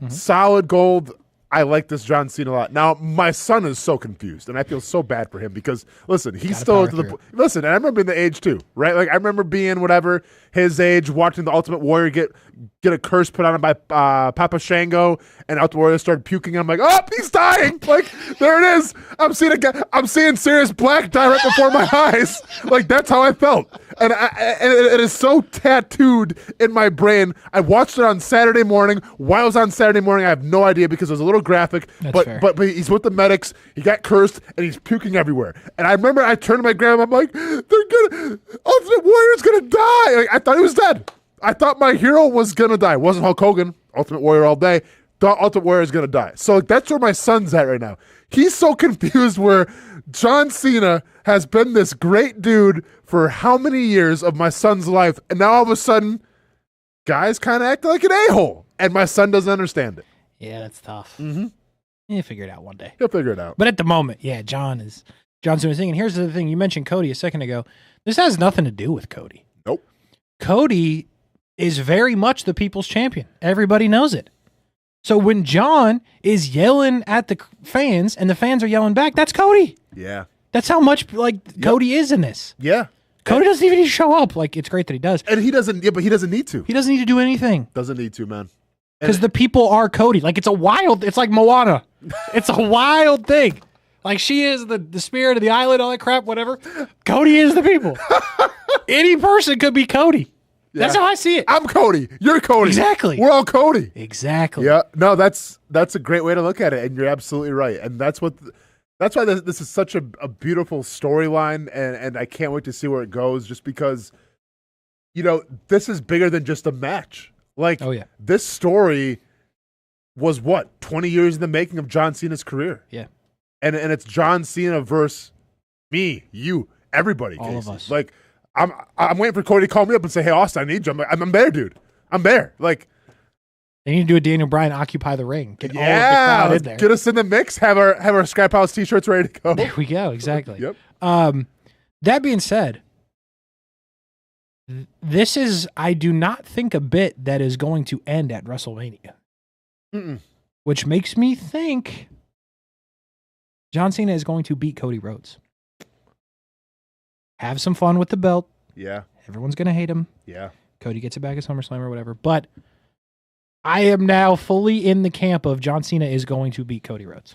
solid gold. I like this John Cena a lot. Now, my son is so confused, and I feel so bad for him because, listen, he's still to the listen. And I remember being the age too, right? Like I remember being whatever his age, watching the Ultimate Warrior get a curse put on him by Papa Shango, and Ultimate Warrior started puking. And I'm like, oh, he's dying! Like there it is. I'm seeing Sirius Black die right before my eyes. Like that's how I felt, and it is so tattooed in my brain. I watched it on Saturday morning. Why it was on Saturday morning, I have no idea because it was a little graphic. But he's with the medics. He got cursed, and he's puking everywhere. And I remember I turned to my grandma. I'm like, Ultimate Warrior's gonna die. Like, I thought he was dead. I thought my hero was gonna die. It wasn't Hulk Hogan. Ultimate Warrior all day. Thought Ultimate Warrior is gonna die. So that's where my son's at right now. He's so confused where John Cena has been this great dude for how many years of my son's life, and now all of a sudden, guys kind of act like an a-hole, and my son doesn't understand it. Yeah, that's tough. He'll figure it out one day. He'll figure it out. But at the moment, yeah, John's doing his thing. And here's the thing. You mentioned Cody a second ago. This has nothing to do with Cody. Nope. Cody is very much the people's champion. Everybody knows it. So when John is yelling at the fans and the fans are yelling back, that's Cody. Yeah. That's how much Cody is in this. Yeah. Cody doesn't even need to show up. Like, it's great that he does. And he doesn't, but he doesn't need to. He doesn't need to do anything. Doesn't need to, man. Because the people are Cody. Like, it's like Moana. It's a wild thing. Like, she is the spirit of the island, all that crap, whatever. Cody is the people. Any person could be Cody. Yeah. That's how I see it. I'm Cody. You're Cody. Exactly. We're all Cody. Exactly. Yeah. No, that's a great way to look at it, and you're absolutely right. And that's why this is such a beautiful storyline, and I can't wait to see where it goes. Just because, this is bigger than just a match. Like, this story was 20 years in the making of John Cena's career. Yeah. And it's John Cena versus me, you, everybody. All Casey. of us. Like, I'm waiting for Cody to call me up and say, "Hey, Austin, I need you." I'm there, dude. I'm there. Like, they need to do a Daniel Bryan occupy the ring. Get all of the crowd in there. Get us in the mix. Have our Scraphouse t-shirts ready to go. There we go. Exactly. Yep. That being said, this is, I do not think, a bit that is going to end at WrestleMania. Which makes me think John Cena is going to beat Cody Rhodes. Have some fun with the belt. Yeah. Everyone's going to hate him. Yeah. Cody gets it back at SummerSlam or whatever. But I am now fully in the camp of John Cena is going to beat Cody Rhodes.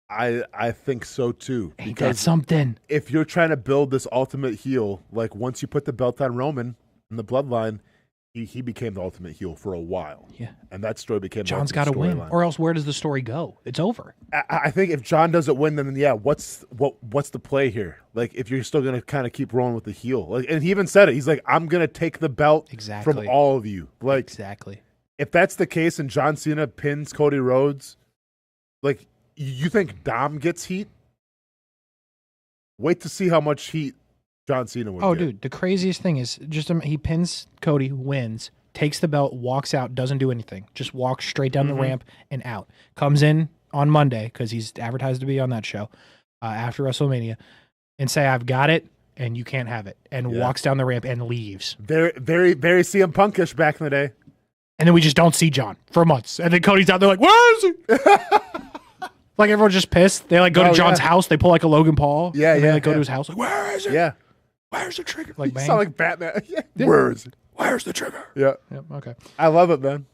I think so too. Ain't that something? If you're trying to build this ultimate heel, like once you put the belt on Roman in the bloodline, he became the ultimate heel for a while. Yeah. And that story became John's got to win. Or else where does the story go? It's over. I think if John doesn't win, then what's the play here? Like, if you're still going to kind of keep rolling with the heel. Like, and he even said it. He's like, I'm going to take the belt from all of you. Like, exactly. If that's the case and John Cena pins Cody Rhodes, like, you think Dom gets heat? Wait to see how much heat John Cena would get. Dude, the craziest thing is just he pins Cody, wins, takes the belt, walks out, doesn't do anything. Just walks straight down the ramp and out. Comes in on Monday, because he's advertised to be on that show, after WrestleMania, and say, I've got it, and you can't have it. And walks down the ramp and leaves. Very, very, very CM Punkish back in the day. And then we just don't see John for months. And then Cody's out there like, where is he? Like, everyone's just pissed. They go to John's house. They pull like a Logan Paul. Yeah, and they go to his house. Like, where is it? Yeah. Where's the trigger? Like, you sound like Batman. Yeah. Where is it? Where's the trigger? Yeah. Yep. Okay. I love it, man.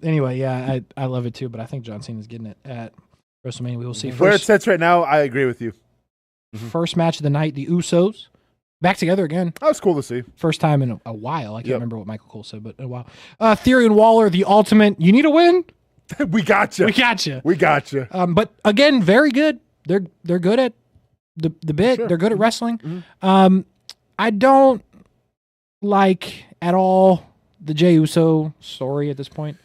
Anyway, yeah, I love it too, but I think John Cena's getting it at WrestleMania. We will see. Where it sits right now, I agree with you. First match of the night, the Usos back together again. That was cool to see. First time in a while. I can't remember what Michael Cole said, but in a while. Theory and Waller, the Ultimate. You need a win? We got you. We got you. We got you. But again, very good. They're good at the bit. Sure. They're good at wrestling. I don't like at all the Jey Uso story at this point.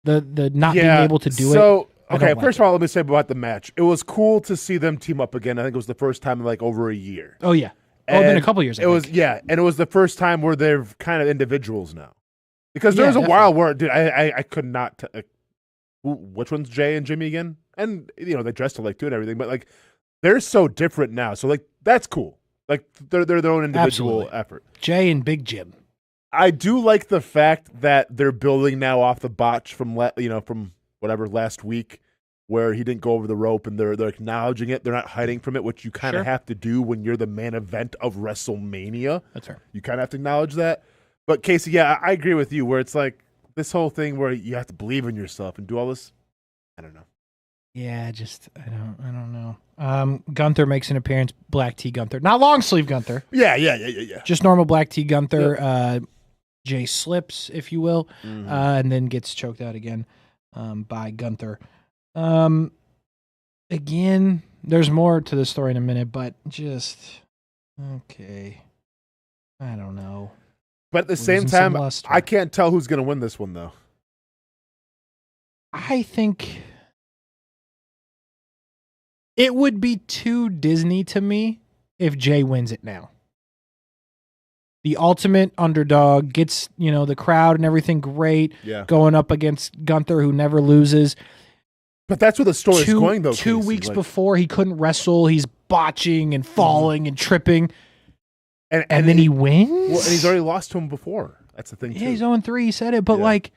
The not being able to do it. So, okay, like first of all, let me say about the match. It was cool to see them team up again. I think it was the first time in like over a year. Oh, yeah. It's been a couple years. And it was the first time where they're kind of individuals now. Because there was a definitely. while where, dude, I could not. Which one's Jay and Jimmy again? And they dressed alike too and everything, but like they're so different now. So like that's cool. Like they're their own individual effort. Jay and Big Jim. I do like the fact that they're building now off the botch from from whatever last week, where he didn't go over the rope, and they're acknowledging it. They're not hiding from it, which you kind of have to do when you're the main event of WrestleMania. That's fair. You kind of have to acknowledge that. But Casey, yeah, I agree with you. Where it's like this whole thing where you have to believe in yourself and do all this. I don't know. Yeah, I don't know. Gunther makes an appearance. Black T Gunther, not long sleeve Gunther. Yeah. Just normal Black T Gunther. Jay slips, if you will, and then gets choked out again by Gunther. Again, there's more to the story in a minute, but just okay. I don't know. But at the same time, I can't tell who's going to win this one, though. I think it would be too Disney to me if Jay wins it now. The ultimate underdog gets, the crowd and everything great. Yeah. Going up against Gunther, who never loses. But that's where the story is going, though. 2 weeks before, he couldn't wrestle. He's botching and falling and tripping. And then he wins? Well, and he's already lost to him before. That's the thing, too. Yeah, he's 0-3. He said it. But,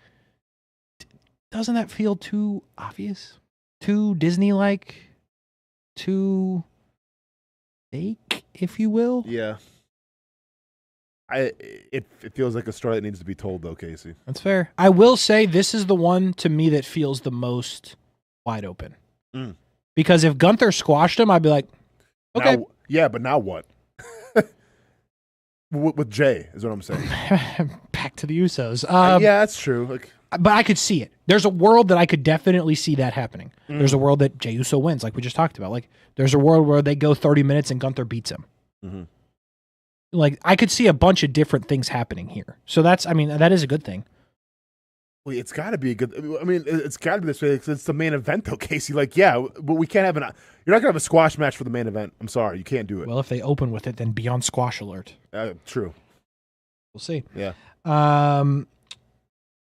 doesn't that feel too obvious? Too Disney-like? Too fake, if you will? Yeah. It feels like a story that needs to be told, though, Casey. That's fair. I will say this is the one, to me, that feels the most wide open. Because if Gunther squashed him, I'd be like, okay. Now, but now what? With Jay, is what I'm saying. Back to the Usos. Yeah, that's true. But I could see it. There's a world that I could definitely see that happening. There's a world that Jey Uso wins, like we just talked about. There's a world where they go 30 minutes and Gunther beats him. I could see a bunch of different things happening here. So that is a good thing. Well, it's got to be a good. It's got to be this way because it's the main event, though, Casey. But we can't have you're not gonna have a squash match for the main event. I'm sorry, you can't do it. Well, if they open with it, then Beyond Squash Alert. True. We'll see. Yeah.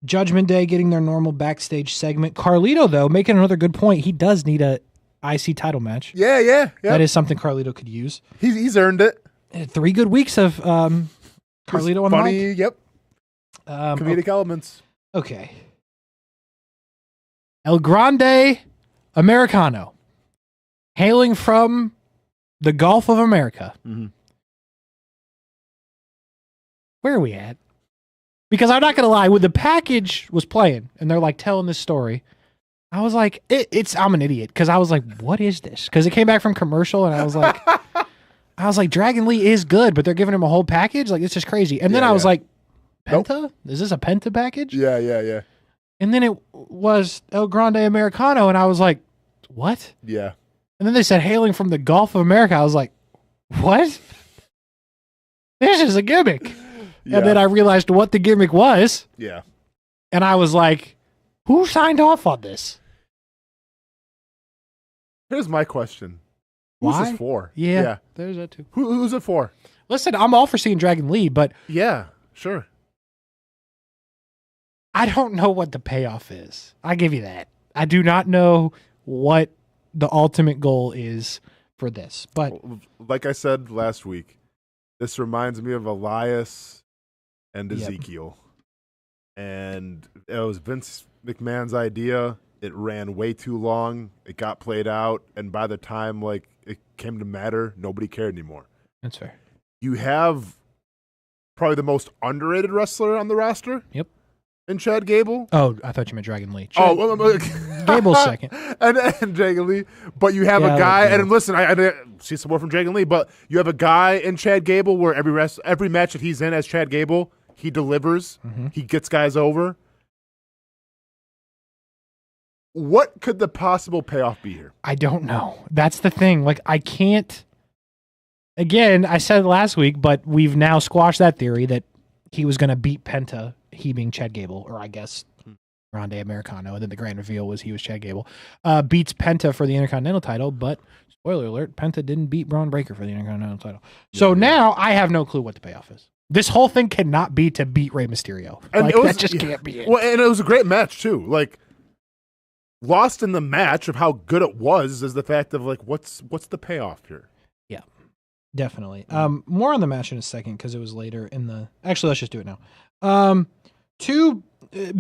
Judgment Day getting their normal backstage segment. Carlito, though, making another good point. He does need a IC title match. Yeah. That is something Carlito could use. He's earned it. 3 good weeks of Carlito on the mic. Yep. Comedic elements. Okay. El Grande Americano, hailing from the Gulf of America. Where are we at? Because I'm not going to lie, when the package was playing and they're telling this story, I was like, I'm an idiot. Because I was like, what is this? Because it came back from commercial and I was like, Dragon Lee is good, but they're giving him a whole package? It's just crazy. And then I was like, Penta? Nope. Is this a Penta package? Yeah. And then it was El Grande Americano, and I was like, what? Yeah. And then they said hailing from the Gulf of America. I was like, what? This is a gimmick. Yeah. And then I realized what the gimmick was. Yeah. And I was like, who signed off on this? Here's my question. Who's this for? Yeah. There's that too. Who's it for? Listen, I'm all for seeing Dragon Lee, but... Yeah, sure. I don't know what the payoff is. I give you that. I do not know what the ultimate goal is for this. But like I said last week, this reminds me of Elias and Ezekiel. And it was Vince McMahon's idea. It ran way too long. It got played out. And by the time it came to matter, nobody cared anymore. That's fair. You have probably the most underrated wrestler on the roster. Yep. and Chad Gable. Oh, I thought you meant Dragon Lee. Gable's second. and Dragon Lee. But you have a guy, and listen, I see some more from Dragon Lee, but you have a guy in Chad Gable where every match that he's in as Chad Gable, he delivers. Mm-hmm. He gets guys over. What could the possible payoff be here? I don't know. That's the thing. Like, I can't. Again, I said it last week, but we've now squashed that theory that he was going to beat Penta, he being Chad Gable, or I guess Grande Americano, and then the grand reveal was he was Chad Gable. Beats Penta for the Intercontinental title, but spoiler alert, Penta didn't beat Braun Breaker for the Intercontinental title. So now I have no clue what the payoff is. This whole thing cannot be to beat Rey Mysterio. And like, that just can't be it. Well, and it was a great match, too. Like, lost in the match of how good it was is the fact of, like, what's the payoff here? Yeah, definitely. More on the match in a second because it was later in the... Actually, let's just do it now.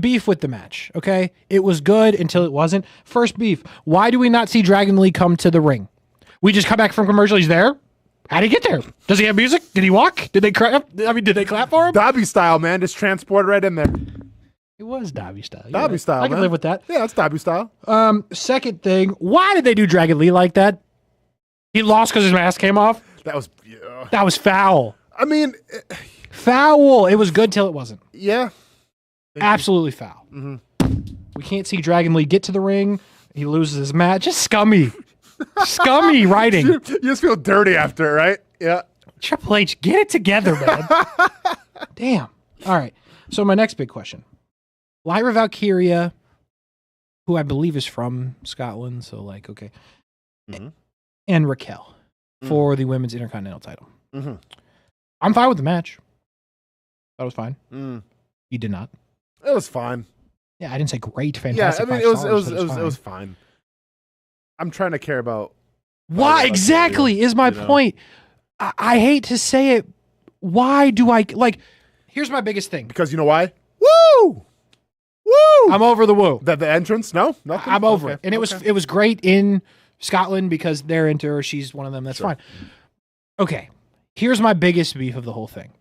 Beef with the match, okay? It was good until it wasn't. First beef. Why do we not see Dragon Lee come to the ring? We just come back from commercial. He's there. How'd he get there? Does he have music? Did he walk? Did they clap? Did they clap for him? Dobby style, man. Just transport right in there. It was Dobby style. Dobby style, I can man. live with that. Yeah, that's Dobby style. Second thing. Why did they do Dragon Lee like that? He lost because his mask came off? That was... That was foul. I mean... Foul. It was good till it wasn't. Yeah. Absolutely foul. Mm-hmm. We can't see Dragon Lee get to the ring. He loses his match. Just scummy. Scummy writing. You just feel dirty after it, right? Yeah. Triple H, get it together, man. Damn. All right. So my next big question. Lyra Valkyria, who I believe is from Scotland, so like, okay. Mm-hmm. And Raquel for the Women's Intercontinental title. Mm-hmm. I'm fine with the match. That was fine. Mm. You did not. It was fine. Yeah, I didn't say great, fantastic. Yeah, I mean, it was fine. I'm trying to care about... Why exactly is my point. I hate to say it. Why do I... Like, here's my biggest thing. Because you know why? Woo! Woo! I'm over the woo. The entrance? No? Nothing? I'm over it. And it was great in Scotland because they're into her. She's one of them. That's fine. Okay. Here's my biggest beef of the whole thing.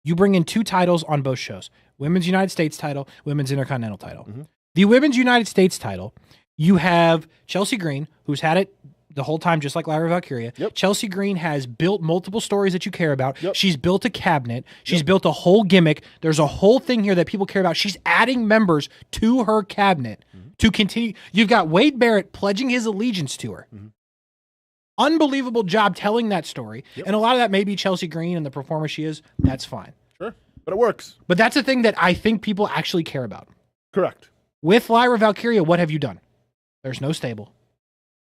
You bring in 2 titles on both shows. Women's United States title, Women's Intercontinental title. Mm-hmm. The Women's United States title, you have Chelsea Green, who's had it the whole time, just like Lyra Valkyria. Yep. Chelsea Green has built multiple stories that you care about. Yep. She's built a cabinet. She's built a whole gimmick. There's a whole thing here that people care about. She's adding members to her cabinet to continue. You've got Wade Barrett pledging his allegiance to her. Mm-hmm. Unbelievable job telling that story. Yep. And a lot of that may be Chelsea Green and the performer she is. That's fine. Sure. But it works. But that's the thing that I think people actually care about. Correct. With Lyra Valkyria, what have you done? There's no stable.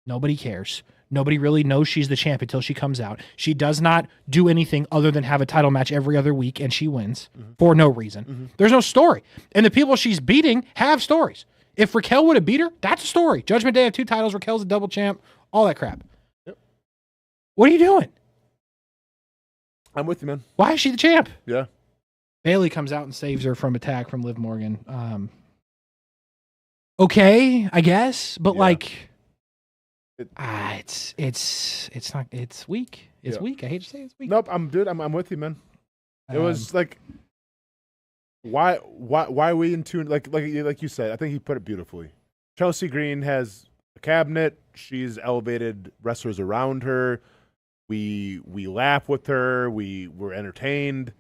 Nobody cares. Nobody really knows she's the champ until she comes out. She does not do anything other than have a title match every other week, and she wins for no reason. Mm-hmm. There's no story. And the people she's beating have stories. If Raquel would have beat her, that's a story. Judgment Day have 2 titles. Raquel's a double champ. All that crap. Yep. What are you doing? I'm with you, man. Why is she the champ? Yeah. Bayley comes out and saves her from attack from Liv Morgan. Okay, I guess, but like... It's not. It's weak. It's weak. I hate to say it's weak. Nope. I'm with you, man. It was like, why are we in tune? Like you said, I think he put it beautifully. Chelsea Green has a cabinet. She's elevated wrestlers around her. We laugh with her. We're entertained.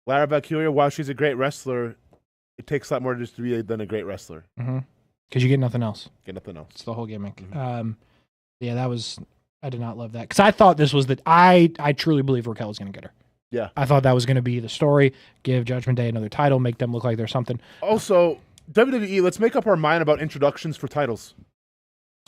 Lyra Valkyria, while she's a great wrestler, it takes a lot more just to be than a great wrestler. Mm-hmm. Because you get nothing else. It's the whole gimmick. Mm-hmm. I did not love that. Because I thought this was I truly believe Raquel was going to get her. Yeah. I thought that was going to be the story. Give Judgment Day another title. Make them look like they're something. Also, WWE, let's make up our mind about introductions for titles.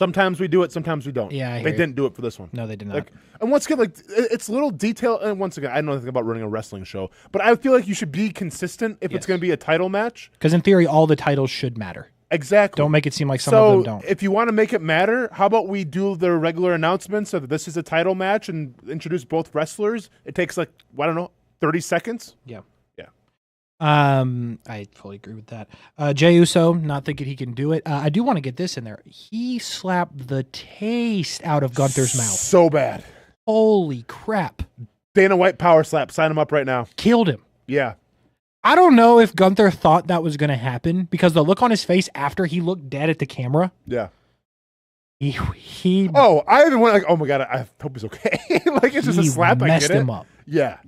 Sometimes we do it, sometimes we don't. Yeah, they didn't do it for this one. No, they did not. And once again, it's little detail. And once again, I don't know anything about running a wrestling show, but I feel like you should be consistent if it's going to be a title match. Because in theory, all the titles should matter. Exactly. Don't make it seem like some of them don't. So if you want to make it matter, how about we do the regular announcements of this is a title match and introduce both wrestlers? It takes 30 seconds. Yeah. I fully agree with that. Jey Uso, not thinking he can do it. I do want to get this in there. He slapped the taste out of Gunther's mouth. So bad. Holy crap. Dana White power slap. Sign him up right now. Killed him. Yeah. I don't know if Gunther thought that was going to happen because the look on his face after he looked dead at the camera. Yeah. He I even went like, oh my God, I hope he's okay. Like, it's just a slap. I messed get it. him up. Yeah.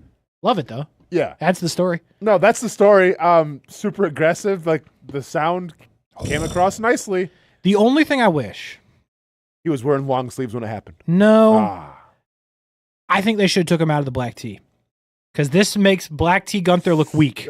Love it, though. Yeah. That's the story. No, that's the story. Super aggressive. Like, the sound came across nicely. The only thing I wish. He was wearing long sleeves when it happened. No. I think they should have took him out of the black tee. Because this makes black tee Gunther look weak.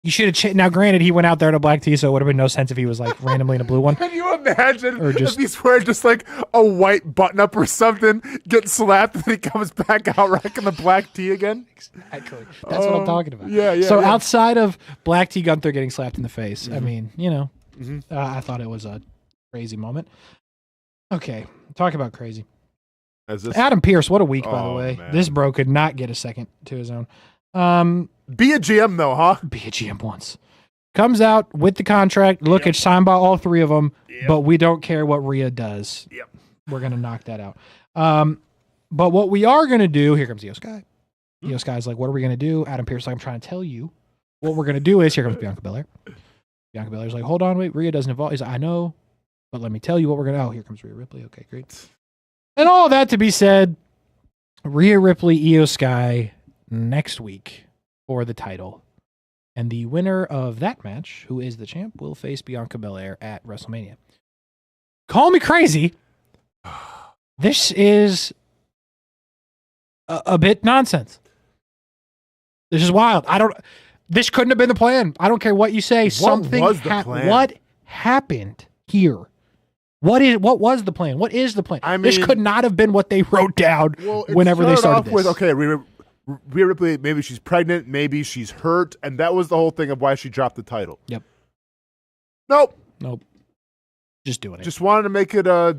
You should have now, granted, he went out there in a black tee, so it would have been no sense if he was like randomly in a blue one. Can you imagine or just, if he's wearing just like a white button-up or something, get slapped, and then he comes back out rocking the black tee again? Exactly. That's what I'm talking about. Yeah. So outside of black tee Gunther getting slapped in the face, I mean, I thought it was a crazy moment. Okay, talk about crazy. Adam Pearce, what a week, by the way. Man. This bro could not get a second to his own. Be a GM, though, huh? Be a GM once. Comes out with the contract. Look, it's signed by all three of them, but we don't care what Rhea does. Yep. We're going to knock that out. But what we are going to do, here comes Io Sky. Io Sky's like, what are we going to do? Adam Pearce like, I'm trying to tell you. What we're going to do is, here comes Bianca Belair. Bianca Belair's like, hold on, wait, Rhea doesn't involve. He's like, I know, but let me tell you what we're going to, here comes Rhea Ripley. Okay, great. And all that to be said, Rhea Ripley, Io Sky next week for the title. And the winner of that match, who is the champ, will face Bianca Belair at WrestleMania. Call me crazy. This is a bit nonsense. This is wild. This couldn't have been the plan. I don't care what you say. Something was the plan? What happened here? What was the plan? What is the plan? I mean, this could not have been what they wrote down whenever they started this. With, okay, Rhea Ripley, maybe she's pregnant, maybe she's hurt, and that was the whole thing of why she dropped the title. Yep. Nope. Just doing it. Just wanted to make it a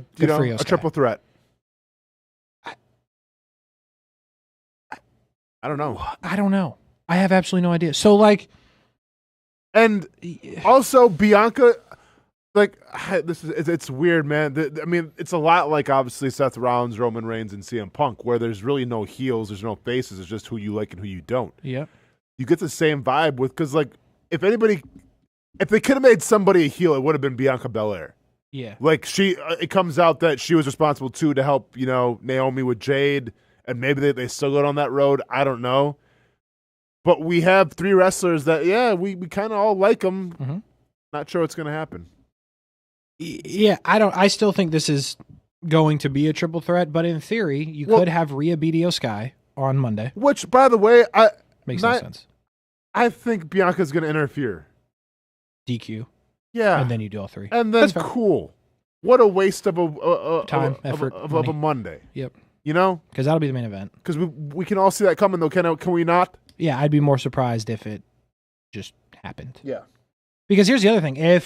triple threat. I don't know. I don't know. I have absolutely no idea. So, and also Bianca, it's weird, man. I mean, it's a lot like obviously Seth Rollins, Roman Reigns, and CM Punk, where there's really no heels, there's no faces, it's just who you like and who you don't. Yeah. You get the same vibe because if they could have made somebody a heel, it would have been Bianca Belair. Yeah. It comes out that she was responsible too to help, Naomi with Jade, and maybe they still go down that road. I don't know. But we have three wrestlers that, we kind of all like them. Mm-hmm. Not sure what's going to happen. Yeah, I still think this is going to be a triple threat, but in theory, you could have Rhea beat Io Sky on Monday. Which, by the way, makes no sense. I think Bianca's going to interfere. DQ. Yeah. And then you do all three. And then cool. What a waste of time, effort, of a Monday. Yep. Because that'll be the main event. Because we can all see that coming, though. Can we not? Yeah, I'd be more surprised if it just happened. Yeah. Because here's the other thing. Does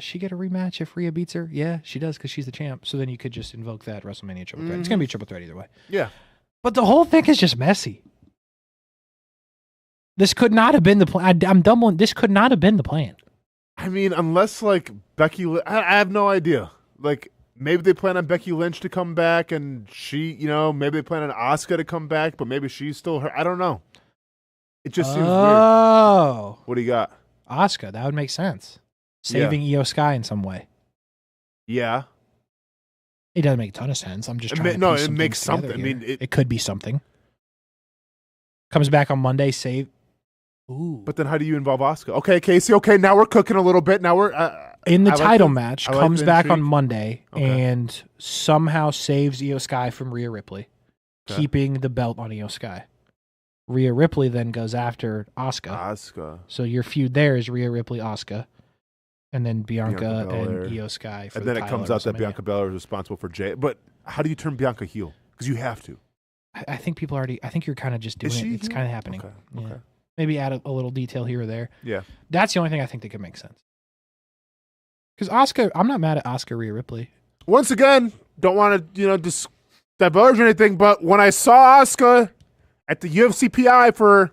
she get a rematch if Rhea beats her? Yeah, she does because she's the champ. So then you could just invoke that WrestleMania triple threat. It's going to be a triple threat either way. Yeah. But the whole thing is just messy. This could not have been the plan. I'm dumbling. This could not have been the plan. I mean, unless Becky, I have no idea. Maybe they plan on Becky Lynch to come back, and she, maybe they plan on Asuka to come back, but maybe she's still hurt. I don't know. It just seems weird. Oh, what do you got? Asuka. That would make sense. Saving Io Sky in some way. Yeah. It doesn't make a ton of sense. I'm just trying to piece it makes something. I mean, it could be something. Comes back on Monday, save. Ooh. But then how do you involve Asuka? Okay, Casey. Okay, now we're cooking a little bit. Now we're in the title match. Comes back on Monday and somehow saves Io Sky from Rhea Ripley, keeping the belt on Io Sky. Rhea Ripley then goes after Asuka. So your feud there is Rhea Ripley, Asuka, and then Bianca and Io Sky. And then it comes out that Bianca Belair is responsible for Jay. But how do you turn Bianca heel? Because you have to. I think people already. I think you're kind of just doing it. It's kind of happening. Okay. Maybe add a little detail here or there. Yeah. That's the only thing I think that could make sense. Because Asuka, I'm not mad at Asuka Rhea Ripley. Once again, don't want to, just diverge or anything, but when I saw Asuka at the UFC PI for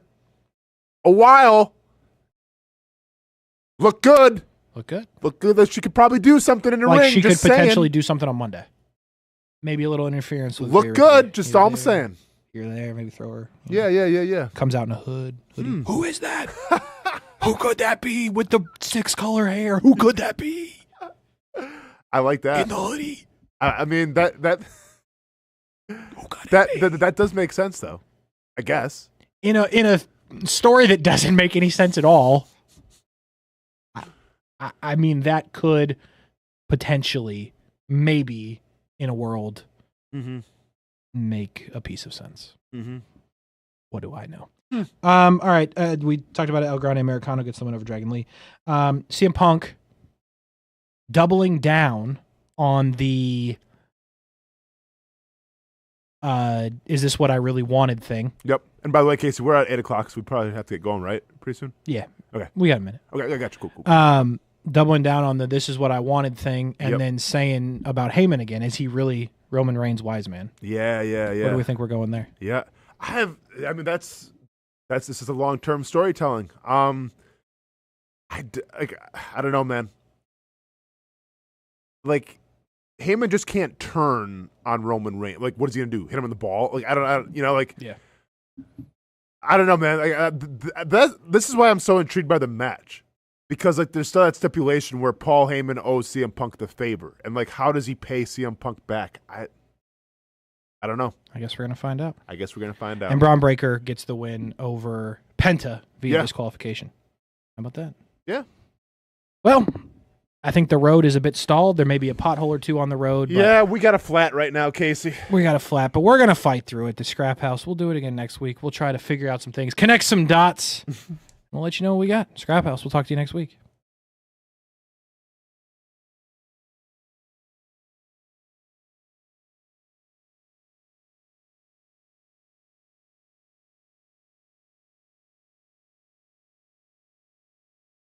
a while, looked good. Looked good that she could probably do something in the ring. She could potentially do something on Monday. Maybe a little interference with Look good, just all I'm saying. here or there, maybe throw her. Yeah. Comes out in a hoodie. Who is that? Who could that be with the 6-color hair? Who could that be? I like that. In the hoodie. I mean that Who could that does make sense though. I guess. In a story that doesn't make any sense at all. I mean, that could potentially, maybe, in a world, make a piece of sense. What do I know? All right, we talked about it. El Grande Americano gets someone over Dragon Lee. CM Punk doubling down on the is this what I really wanted thing. Yep. And by the way, Casey, we're at 8 o'clock, so we probably have to get going, right? Pretty soon? Yeah. Okay. We got a minute. Okay, I got you. Cool. Doubling down on the this is what I wanted thing, and then saying about Heyman again, is he really Roman Reigns' wise man? Yeah. What do we think we're going there? Yeah. I mean, this is a long-term storytelling. I don't know, man. Like, Heyman just can't turn on Roman Reigns. Like, what is he gonna do? Hit him in the ball? Like, I don't yeah. I don't know, man. Like, this is why I'm so intrigued by the match, because like there's still that stipulation where Paul Heyman owes CM Punk the favor, and like, how does he pay CM Punk back? I don't know. I guess we're gonna find out. And Braun Breaker gets the win over Penta via disqualification. How about that? Yeah. Well, I think the road is a bit stalled. There may be a pothole or two on the road. Yeah, we got a flat right now, Casey. We got a flat, but we're going to fight through it. The Scraphouse. We'll do it again next week. We'll try to figure out some things, connect some dots. We'll let you know what we got. Scraphouse. We'll talk to you next week.